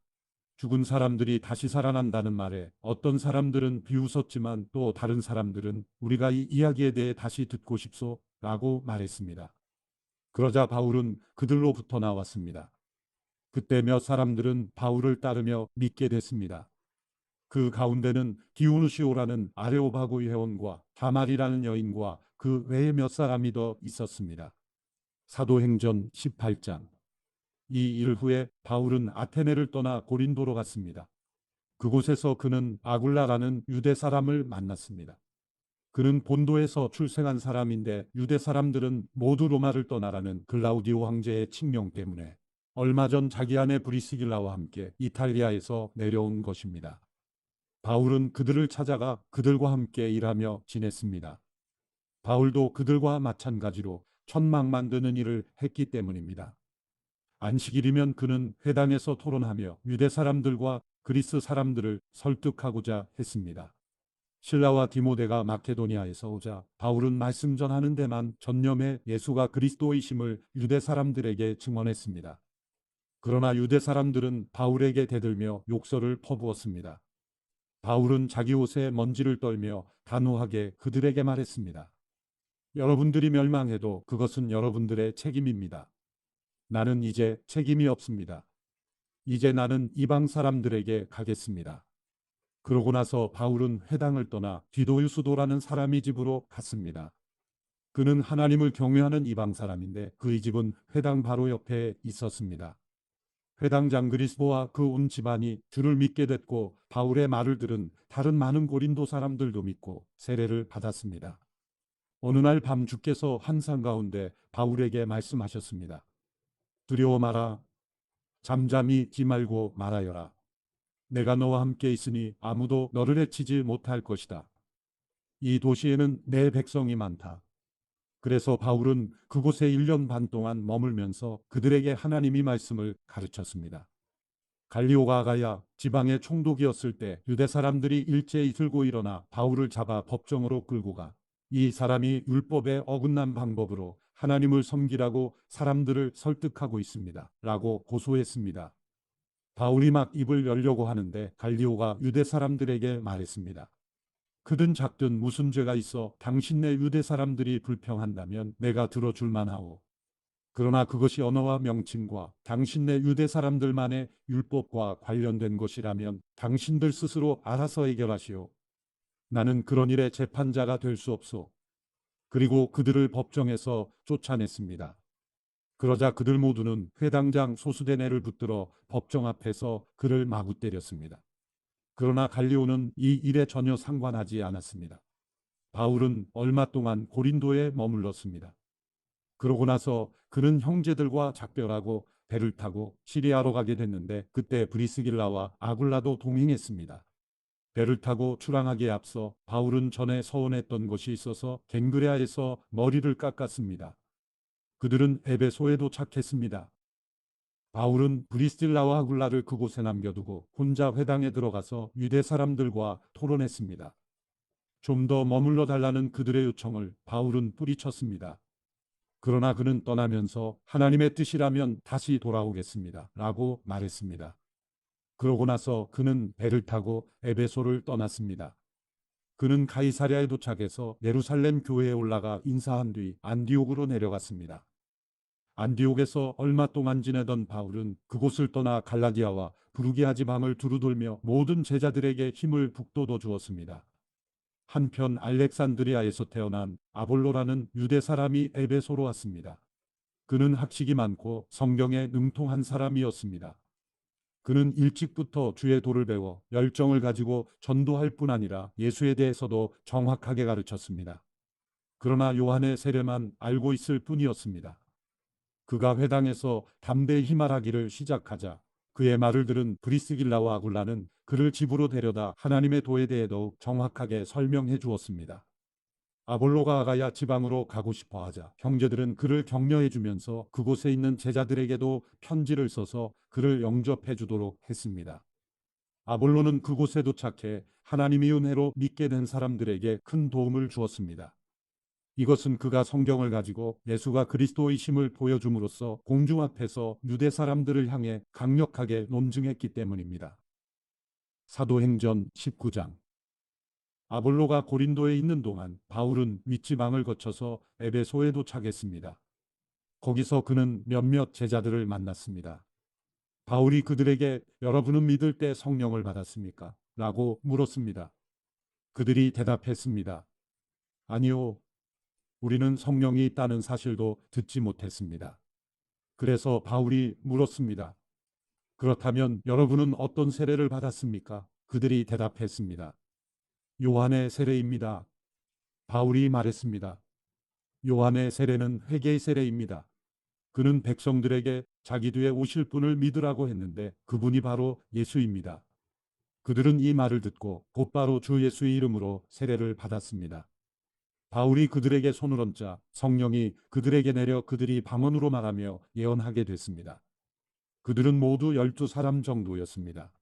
죽은 사람들이 다시 살아난다는 말에 어떤 사람들은 비웃었지만 또 다른 사람들은 우리가 이 이야기에 대해 다시 듣고 싶소 라고 말했습니다. 그러자 바울은 그들로부터 나왔습니다. 그때 몇 사람들은 바울을 따르며 믿게 됐습니다. 그 가운데는 디오누시오라는 아레오바고의 회원과 다말이라는 여인과 그 외에 몇 사람이 더 있었습니다. 사도행전 18장. 이 일 후에 바울은 아테네를 떠나 고린도로 갔습니다. 그곳에서 그는 아굴라라는 유대 사람을 만났습니다. 그는 본도에서 출생한 사람인데 유대 사람들은 모두 로마를 떠나라는 글라우디오 황제의 칙령 때문에 얼마 전 자기 아내 브리스길라와 함께 이탈리아에서 내려온 것입니다. 바울은 그들을 찾아가 그들과 함께 일하며 지냈습니다. 바울도 그들과 마찬가지로 천막 만드는 일을 했기 때문입니다. 안식일이면 그는 회당에서 토론하며 유대 사람들과 그리스 사람들을 설득하고자 했습니다. 실라와 디모데가 마케도니아에서 오자 바울은 말씀 전하는 데만 전념해 예수가 그리스도이심을 유대 사람들에게 증언했습니다. 그러나 유대 사람들은 바울에게 대들며 욕설을 퍼부었습니다. 바울은 자기 옷에 먼지를 떨며 단호하게 그들에게 말했습니다. 여러분들이 멸망해도 그것은 여러분들의 책임입니다. 나는 이제 책임이 없습니다. 이제 나는 이방 사람들에게 가겠습니다. 그러고 나서 바울은 회당을 떠나 디도유수도라는 사람의 집으로 갔습니다. 그는 하나님을 경외하는 이방 사람인데 그의 집은 회당 바로 옆에 있었습니다. 회당장 그리스도와 그 온 집안이 주를 믿게 됐고 바울의 말을 들은 다른 많은 고린도 사람들도 믿고 세례를 받았습니다. 어느 날 밤 주께서 환상 가운데 바울에게 말씀하셨습니다. 두려워 마라. 잠잠히 기말고 말하여라. 내가 너와 함께 있으니 아무도 너를 해치지 못할 것이다. 이 도시에는 내 백성이 많다. 그래서 바울은 그곳에 1년 반 동안 머물면서 그들에게 하나님의 말씀을 가르쳤습니다. 갈리오가 아가야 지방의 총독이었을 때 유대 사람들이 일제히 들고 일어나 바울을 잡아 법정으로 끌고 가 이 사람이 율법에 어긋난 방법으로 하나님을 섬기라고 사람들을 설득하고 있습니다. 라고 고소했습니다. 바울이 막 입을 열려고 하는데 갈리오가 유대 사람들에게 말했습니다. 크든 작든 무슨 죄가 있어 당신네 유대 사람들이 불평한다면 내가 들어줄 만하오. 그러나 그것이 언어와 명칭과 당신네 유대 사람들만의 율법과 관련된 것이라면 당신들 스스로 알아서 해결하시오. 나는 그런 일의 재판자가 될 수 없소. 그리고 그들을 법정에서 쫓아냈습니다. 그러자 그들 모두는 회당장 소수대네를 붙들어 법정 앞에서 그를 마구 때렸습니다. 그러나 갈리오는 이 일에 전혀 상관하지 않았습니다. 바울은 얼마 동안 고린도에 머물렀습니다. 그러고 나서 그는 형제들과 작별하고 배를 타고 시리아로 가게 됐는데 그때 브리스길라와 아굴라도 동행했습니다. 배를 타고 출항하기에 앞서 바울은 전에 서원했던 것이 있어서 갱그레아에서 머리를 깎았습니다. 그들은 에베소에 도착했습니다. 바울은 브리스길라와 아굴라를 그곳에 남겨두고 혼자 회당에 들어가서 유대 사람들과 토론했습니다. 좀 더 머물러 달라는 그들의 요청을 바울은 뿌리쳤습니다. 그러나 그는 떠나면서 하나님의 뜻이라면 다시 돌아오겠습니다. 라고 말했습니다. 그러고 나서 그는 배를 타고 에베소를 떠났습니다. 그는 가이사랴에 도착해서 예루살렘 교회에 올라가 인사한 뒤 안디옥으로 내려갔습니다. 안디옥에서 얼마 동안 지내던 바울은 그곳을 떠나 갈라디아와 부르기아 지방을 두루 돌며 모든 제자들에게 힘을 북돋워 주었습니다. 한편 알렉산드리아에서 태어난 아볼로라는 유대 사람이 에베소로 왔습니다. 그는 학식이 많고 성경에 능통한 사람이었습니다. 그는 일찍부터 주의 도를 배워 열정을 가지고 전도할 뿐 아니라 예수에 대해서도 정확하게 가르쳤습니다. 그러나 요한의 세례만 알고 있을 뿐이었습니다. 그가 회당에서 담대히 말하기를 시작하자 그의 말을 들은 브리스길라와 아굴라는 그를 집으로 데려다 하나님의 도에 대해 더욱 정확하게 설명해 주었습니다. 아볼로가 아가야 지방으로 가고 싶어 하자 형제들은 그를 격려해 주면서 그곳에 있는 제자들에게도 편지를 써서 그를 영접해 주도록 했습니다. 아볼로는 그곳에 도착해 하나님의 은혜로 믿게 된 사람들에게 큰 도움을 주었습니다. 이것은 그가 성경을 가지고 예수가 그리스도이심을 보여줌으로써 공중 앞에서 유대 사람들을 향해 강력하게 논증했기 때문입니다. 사도행전 19장. 아볼로가 고린도에 있는 동안 바울은 윗지방을 거쳐서 에베소에 도착했습니다. 거기서 그는 몇몇 제자들을 만났습니다. 바울이 그들에게 여러분은 믿을 때 성령을 받았습니까? 라고 물었습니다. 그들이 대답했습니다. 아니요. 우리는 성령이 있다는 사실도 듣지 못했습니다. 그래서 바울이 물었습니다. 그렇다면 여러분은 어떤 세례를 받았습니까? 그들이 대답했습니다. 요한의 세례입니다. 바울이 말했습니다. 요한의 세례는 회개의 세례입니다. 그는 백성들에게 자기 뒤에 오실 분을 믿으라고 했는데 그분이 바로 예수입니다. 그들은 이 말을 듣고 곧바로 주 예수의 이름으로 세례를 받았습니다. 바울이 그들에게 손을 얹자 성령이 그들에게 내려 그들이 방언으로 말하며 예언하게 됐습니다. 그들은 모두 12사람 정도였습니다.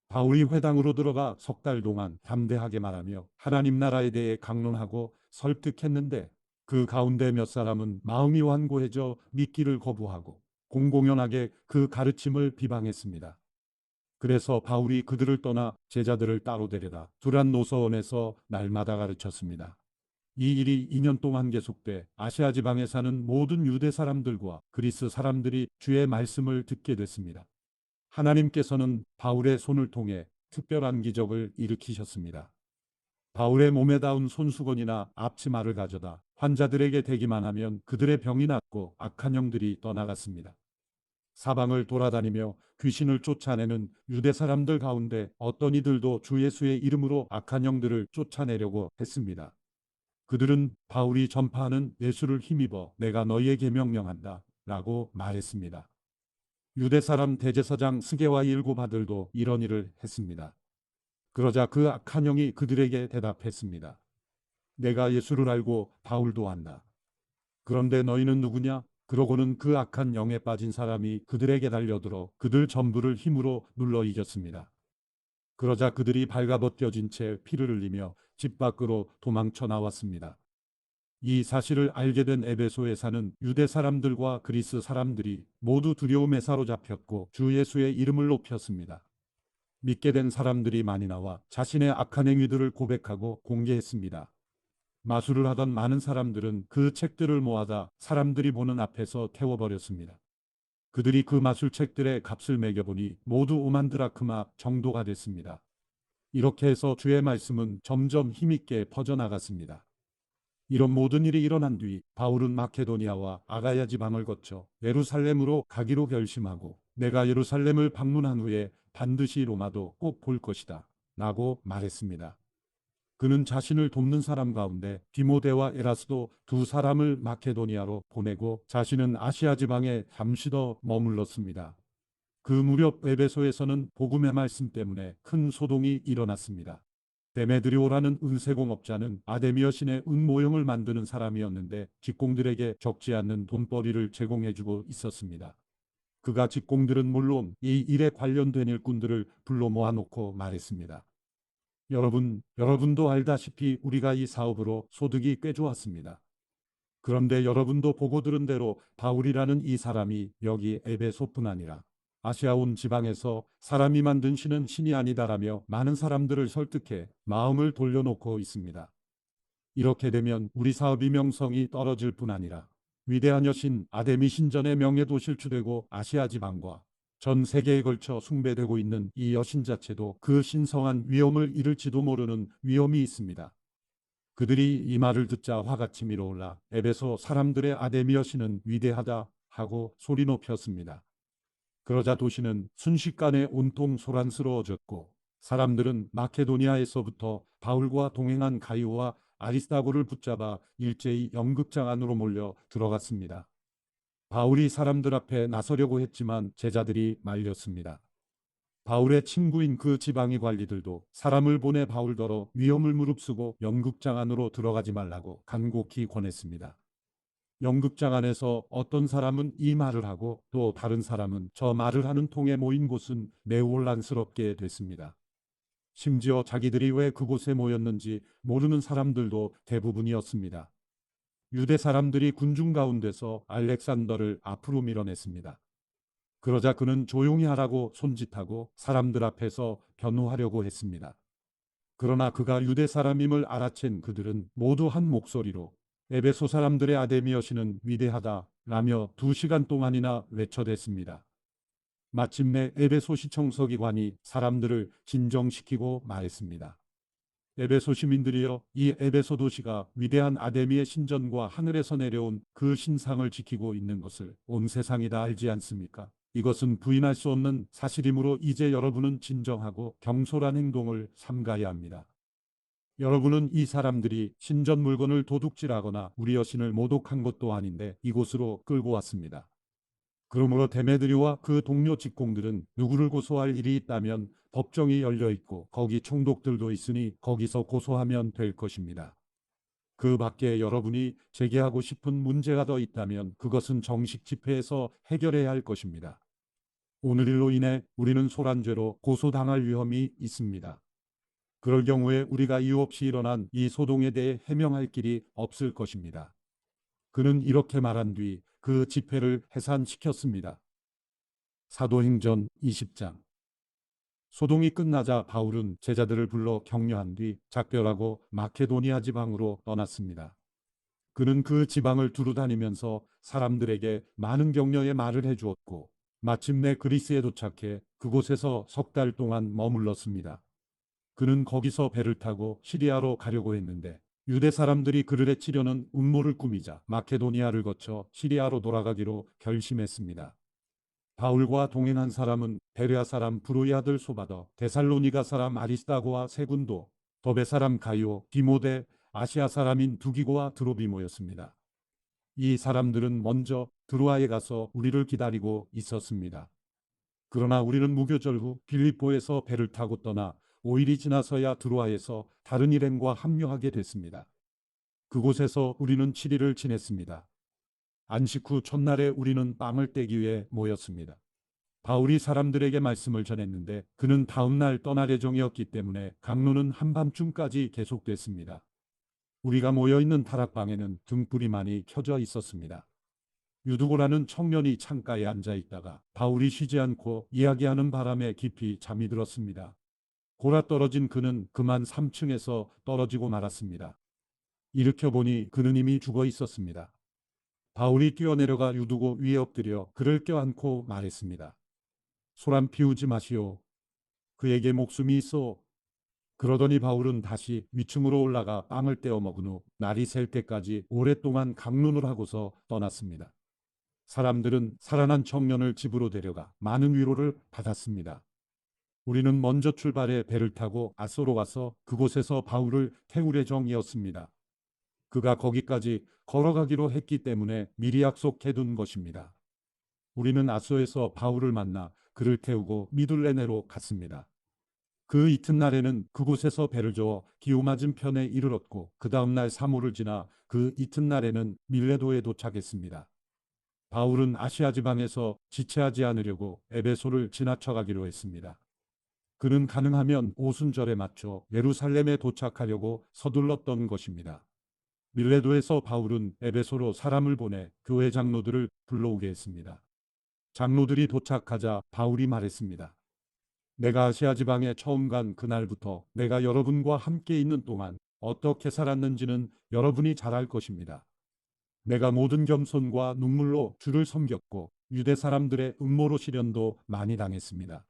바울이 회당으로 들어가 석 달 동안 담대하게 말하며 하나님 나라에 대해 강론하고 설득했는데 그 가운데 몇 사람은 마음이 완고해져 믿기를 거부하고 공공연하게 그 가르침을 비방했습니다. 그래서 바울이 그들을 떠나 제자들을 따로 데려다 두란 노서원에서 날마다 가르쳤습니다. 이 일이 2년 동안 계속돼 아시아 지방에 사는 모든 유대 사람들과 그리스 사람들이 주의 말씀을 듣게 됐습니다. 하나님께서는 바울의 손을 통해 특별한 기적을 일으키셨습니다. 바울의 몸에 닿은 손수건이나 앞치마를 가져다 환자들에게 대기만 하면 그들의 병이 낫고 악한 영들이 떠나갔습니다. 사방을 돌아다니며 귀신을 쫓아내는 유대 사람들 가운데 어떤 이들도 주 예수의 이름으로 악한 영들을 쫓아내려고 했습니다. 그들은 바울이 전파하는 예수를 힘입어 내가 너희에게 명령한다 라고 말했습니다. 유대 사람 대제사장 스게와 일곱 아들도 이런 일을 했습니다. 그러자 그 악한 영이 그들에게 대답했습니다. 내가 예수를 알고 바울도 안다. 그런데 너희는 누구냐? 그러고는 그 악한 영에 빠진 사람이 그들에게 달려들어 그들 전부를 힘으로 눌러 이겼습니다. 그러자 그들이 발가벗겨진 채 피를 흘리며 집 밖으로 도망쳐 나왔습니다. 이 사실을 알게 된 에베소에 사는 유대 사람들과 그리스 사람들이 모두 두려움에 사로잡혔고 주 예수의 이름을 높였습니다. 믿게 된 사람들이 많이 나와 자신의 악한 행위들을 고백하고 공개했습니다. 마술을 하던 많은 사람들은 그 책들을 모아다 사람들이 보는 앞에서 태워버렸습니다. 그들이 그 마술책들의 값을 매겨보니 모두 5만 드라크마 정도가 됐습니다. 이렇게 해서 주의 말씀은 점점 힘있게 퍼져나갔습니다. 이런 모든 일이 일어난 뒤 바울은 마케도니아와 아가야 지방을 거쳐 예루살렘으로 가기로 결심하고 내가 예루살렘을 방문한 후에 반드시 로마도 꼭 볼 것이다 라고 말했습니다. 그는 자신을 돕는 사람 가운데 디모데와 에라스도 두 사람을 마케도니아로 보내고 자신은 아시아 지방에 잠시 더 머물렀습니다. 그 무렵 에베소에서는 복음의 말씀 때문에 큰 소동이 일어났습니다. 데메드리오라는 은세공업자는 아데미어 신의 은 모형을 만드는 사람이었는데 직공들에게 적지 않는 돈벌이를 제공해주고 있었습니다. 그가 직공들은 물론 이 일에 관련된 일꾼들을 불러 모아놓고 말했습니다. 여러분도 알다시피 우리가 이 사업으로 소득이 꽤 좋았습니다. 그런데 여러분도 보고 들은 대로 바울이라는 이 사람이 여기 에베소뿐 아니라 아시아 온 지방에서 사람이 만든 신은 신이 아니다라며 많은 사람들을 설득해 마음을 돌려놓고 있습니다. 이렇게 되면 우리 사업의 명성이 떨어질 뿐 아니라 위대한 여신 아데미 신전의 명예도 실추되고 아시아 지방과 전 세계에 걸쳐 숭배되고 있는 이 여신 자체도 그 신성한 위엄을 잃을지도 모르는 위험이 있습니다. 그들이 이 말을 듣자 화가 치밀어 올라 에베소 사람들의 아데미 여신은 위대하다 하고 소리 높였습니다. 그러자 도시는 순식간에 온통 소란스러워졌고 사람들은 마케도니아에서부터 바울과 동행한 가이오와 아리스다고를 붙잡아 일제히 연극장 안으로 몰려 들어갔습니다. 바울이 사람들 앞에 나서려고 했지만 제자들이 말렸습니다. 바울의 친구인 그 지방의 관리들도 사람을 보내 바울더러 위험을 무릅쓰고 연극장 안으로 들어가지 말라고 간곡히 권했습니다. 연극장 안에서 어떤 사람은 이 말을 하고 또 다른 사람은 저 말을 하는 통에 모인 곳은 매우 혼란스럽게 됐습니다. 심지어 자기들이 왜 그곳에 모였는지 모르는 사람들도 대부분이었습니다. 유대 사람들이 군중 가운데서 알렉산더를 앞으로 밀어냈습니다. 그러자 그는 조용히 하라고 손짓하고 사람들 앞에서 변호하려고 했습니다. 그러나 그가 유대 사람임을 알아챈 그들은 모두 한 목소리로 에베소 사람들의 아데미 여신은 위대하다 라며 2시간 동안이나 외쳐댔습니다. 마침내 에베소 시청서 기관이 사람들을 진정시키고 말했습니다. 에베소 시민들이여, 이 에베소 도시가 위대한 아데미의 신전과 하늘에서 내려온 그 신상을 지키고 있는 것을 온 세상이 다 알지 않습니까? 이것은 부인할 수 없는 사실이므로 이제 여러분은 진정하고 경솔한 행동을 삼가야 합니다. 여러분은 이 사람들이 신전 물건을 도둑질하거나 우리 여신을 모독한 것도 아닌데 이곳으로 끌고 왔습니다. 그러므로 데메드리와 그 동료 직공들은 누구를 고소할 일이 있다면 법정이 열려 있고 거기 총독들도 있으니 거기서 고소하면 될 것입니다. 그 밖에 여러분이 제기하고 싶은 문제가 더 있다면 그것은 정식 집회에서 해결해야 할 것입니다. 오늘 일로 인해 우리는 소란죄로 고소당할 위험이 있습니다. 그럴 경우에 우리가 이유 없이 일어난 이 소동에 대해 해명할 길이 없을 것입니다. 그는 이렇게 말한 뒤 그 집회를 해산시켰습니다. 사도행전 20장. 소동이 끝나자 바울은 제자들을 불러 격려한 뒤 작별하고 마케도니아 지방으로 떠났습니다. 그는 그 지방을 두루 다니면서 사람들에게 많은 격려의 말을 해주었고 마침내 그리스에 도착해 그곳에서 3달 동안 머물렀습니다. 그는 거기서 배를 타고 시리아로 가려고 했는데 유대 사람들이 그를 해치려는 음모를 꾸미자 마케도니아를 거쳐 시리아로 돌아가기로 결심했습니다. 바울과 동행한 사람은 베르아 사람 브로이 아들 소바더, 데살로니가 사람 아리스다고와 세군도, 더베 사람 가이오, 디모데, 아시아 사람인 두기고와 드로비모였습니다. 이 사람들은 먼저 드로아에 가서 우리를 기다리고 있었습니다. 그러나 우리는 무교절 후 빌립보에서 배를 타고 떠나 5일이 지나서야 드로아에서 다른 일행과 합류하게 됐습니다. 그곳에서 우리는 7일을 지냈습니다. 안식 후 첫날에 우리는 빵을 떼기 위해 모였습니다. 바울이 사람들에게 말씀을 전했는데 그는 다음날 떠날 예정이었기 때문에 강론은 한밤중까지 계속됐습니다. 우리가 모여있는 다락방에는 등불이 많이 켜져 있었습니다. 유두고라는 청년이 창가에 앉아 있다가 바울이 쉬지 않고 이야기하는 바람에 깊이 잠이 들었습니다. 골아 떨어진 그는 그만 3층에서 떨어지고 말았습니다. 일으켜 보니 그는 이미 죽어 있었습니다. 바울이 뛰어내려가 유두고 위에 엎드려 그를 껴안고 말했습니다. 소란 피우지 마시오. 그에게 목숨이 있어. 그러더니 바울은 다시 위층으로 올라가 빵을 떼어 먹은 후 날이 셀 때까지 오랫동안 강론을 하고서 떠났습니다. 사람들은 살아난 청년을 집으로 데려가 많은 위로를 받았습니다. 우리는 먼저 출발해 배를 타고 아소로 가서 그곳에서 바울을 태울 예정이었습니다. 그가 거기까지 걸어가기로 했기 때문에 미리 약속해둔 것입니다. 우리는 아소에서 바울을 만나 그를 태우고 미둘레네로 갔습니다. 그 이튿날에는 그곳에서 배를 저어 기후 맞은 편에 이르렀고 그 다음날 3호를 지나 그 이튿날에는 밀레도에 도착했습니다. 바울은 아시아 지방에서 지체하지 않으려고 에베소를 지나쳐가기로 했습니다. 그는 가능하면 오순절에 맞춰 예루살렘에 도착하려고 서둘렀던 것입니다. 밀레도에서 바울은 에베소로 사람을 보내 교회 장로들을 불러오게 했습니다. 장로들이 도착하자 바울이 말했습니다. 내가 아시아 지방에 처음 간 그날부터 내가 여러분과 함께 있는 동안 어떻게 살았는지는 여러분이 잘 알 것입니다. 내가 모든 겸손과 눈물로 주를 섬겼고 유대 사람들의 음모로 시련도 많이 당했습니다.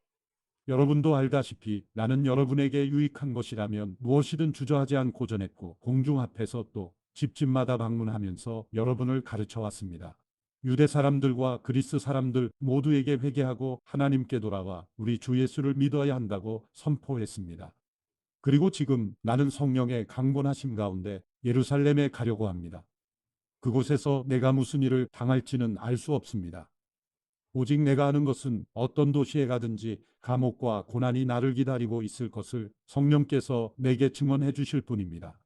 여러분도 알다시피 나는 여러분에게 유익한 것이라면 무엇이든 주저하지 않고 전했고 공중 앞에서 또 집집마다 방문하면서 여러분을 가르쳐 왔습니다. 유대 사람들과 그리스 사람들 모두에게 회개하고 하나님께 돌아와 우리 주 예수를 믿어야 한다고 선포했습니다. 그리고 지금 나는 성령의 강권하심 가운데 예루살렘에 가려고 합니다. 그곳에서 내가 무슨 일을 당할지는 알 수 없습니다. 오직 내가 아는 것은 어떤 도시에 가든지 감옥과 고난이 나를 기다리고 있을 것을 성령께서 내게 증언해 주실 뿐입니다.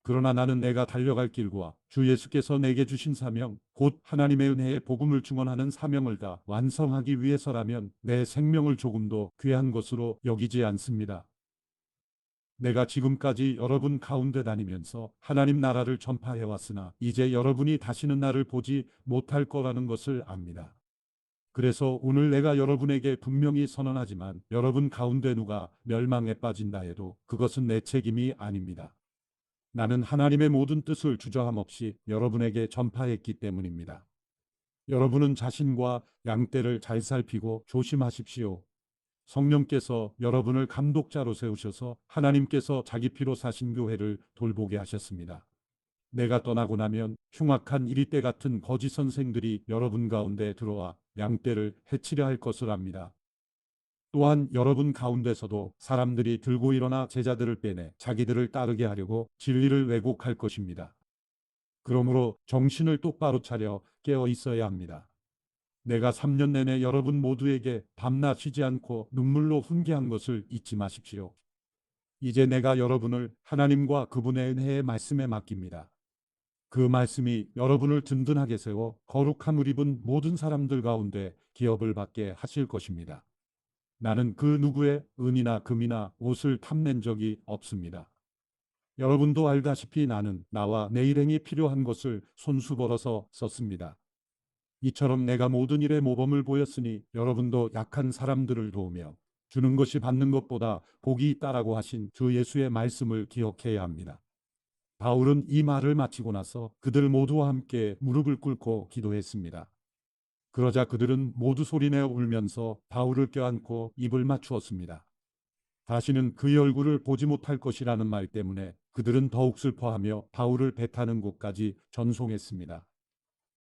그러나 나는 내가 달려갈 길과 주 예수께서 내게 주신 사명, 곧 하나님의 은혜의 복음을 증언하는 사명을 다 완성하기 위해서라면 내 생명을 조금도 귀한 것으로 여기지 않습니다. 내가 지금까지 여러분 가운데 다니면서 하나님 나라를 전파해 왔으나 이제 여러분이 다시는 나를 보지 못할 거라는 것을 압니다. 그래서 오늘 내가 여러분에게 분명히 선언하지만 여러분 가운데 누가 멸망에 빠진다 해도 그것은 내 책임이 아닙니다. 나는 하나님의 모든 뜻을 주저함 없이 여러분에게 전파했기 때문입니다. 여러분은 자신과 양떼를 잘 살피고 조심하십시오. 성령께서 여러분을 감독자로 세우셔서 하나님께서 자기 피로 사신 교회를 돌보게 하셨습니다. 내가 떠나고 나면 흉악한 이리떼 같은 거짓 선생들이 여러분 가운데 들어와 양떼를 해치려 할 것을 압니다. 또한 여러분 가운데서도 사람들이 들고 일어나 제자들을 빼내 자기들을 따르게 하려고 진리를 왜곡할 것입니다. 그러므로 정신을 똑바로 차려 깨어 있어야 합니다. 내가 3년 내내 여러분 모두에게 밤낮 쉬지 않고 눈물로 훈계한 것을 잊지 마십시오. 이제 내가 여러분을 하나님과 그분의 은혜의 말씀에 맡깁니다. 그 말씀이 여러분을 든든하게 세워 거룩함을 입은 모든 사람들 가운데 기업을 받게 하실 것입니다. 나는 그 누구의 은이나 금이나 옷을 탐낸 적이 없습니다. 여러분도 알다시피 나는 나와 내 일행이 필요한 것을 손수 벌어서 썼습니다. 이처럼 내가 모든 일에 모범을 보였으니 여러분도 약한 사람들을 도우며 주는 것이 받는 것보다 복이 있다라고 하신 주 예수의 말씀을 기억해야 합니다. 바울은 이 말을 마치고 나서 그들 모두와 함께 무릎을 꿇고 기도했습니다. 그러자 그들은 모두 소리내어 울면서 바울을 껴안고 입을 맞추었습니다. 다시는 그의 얼굴을 보지 못할 것이라는 말 때문에 그들은 더욱 슬퍼하며 바울을 배타는 곳까지 전송했습니다.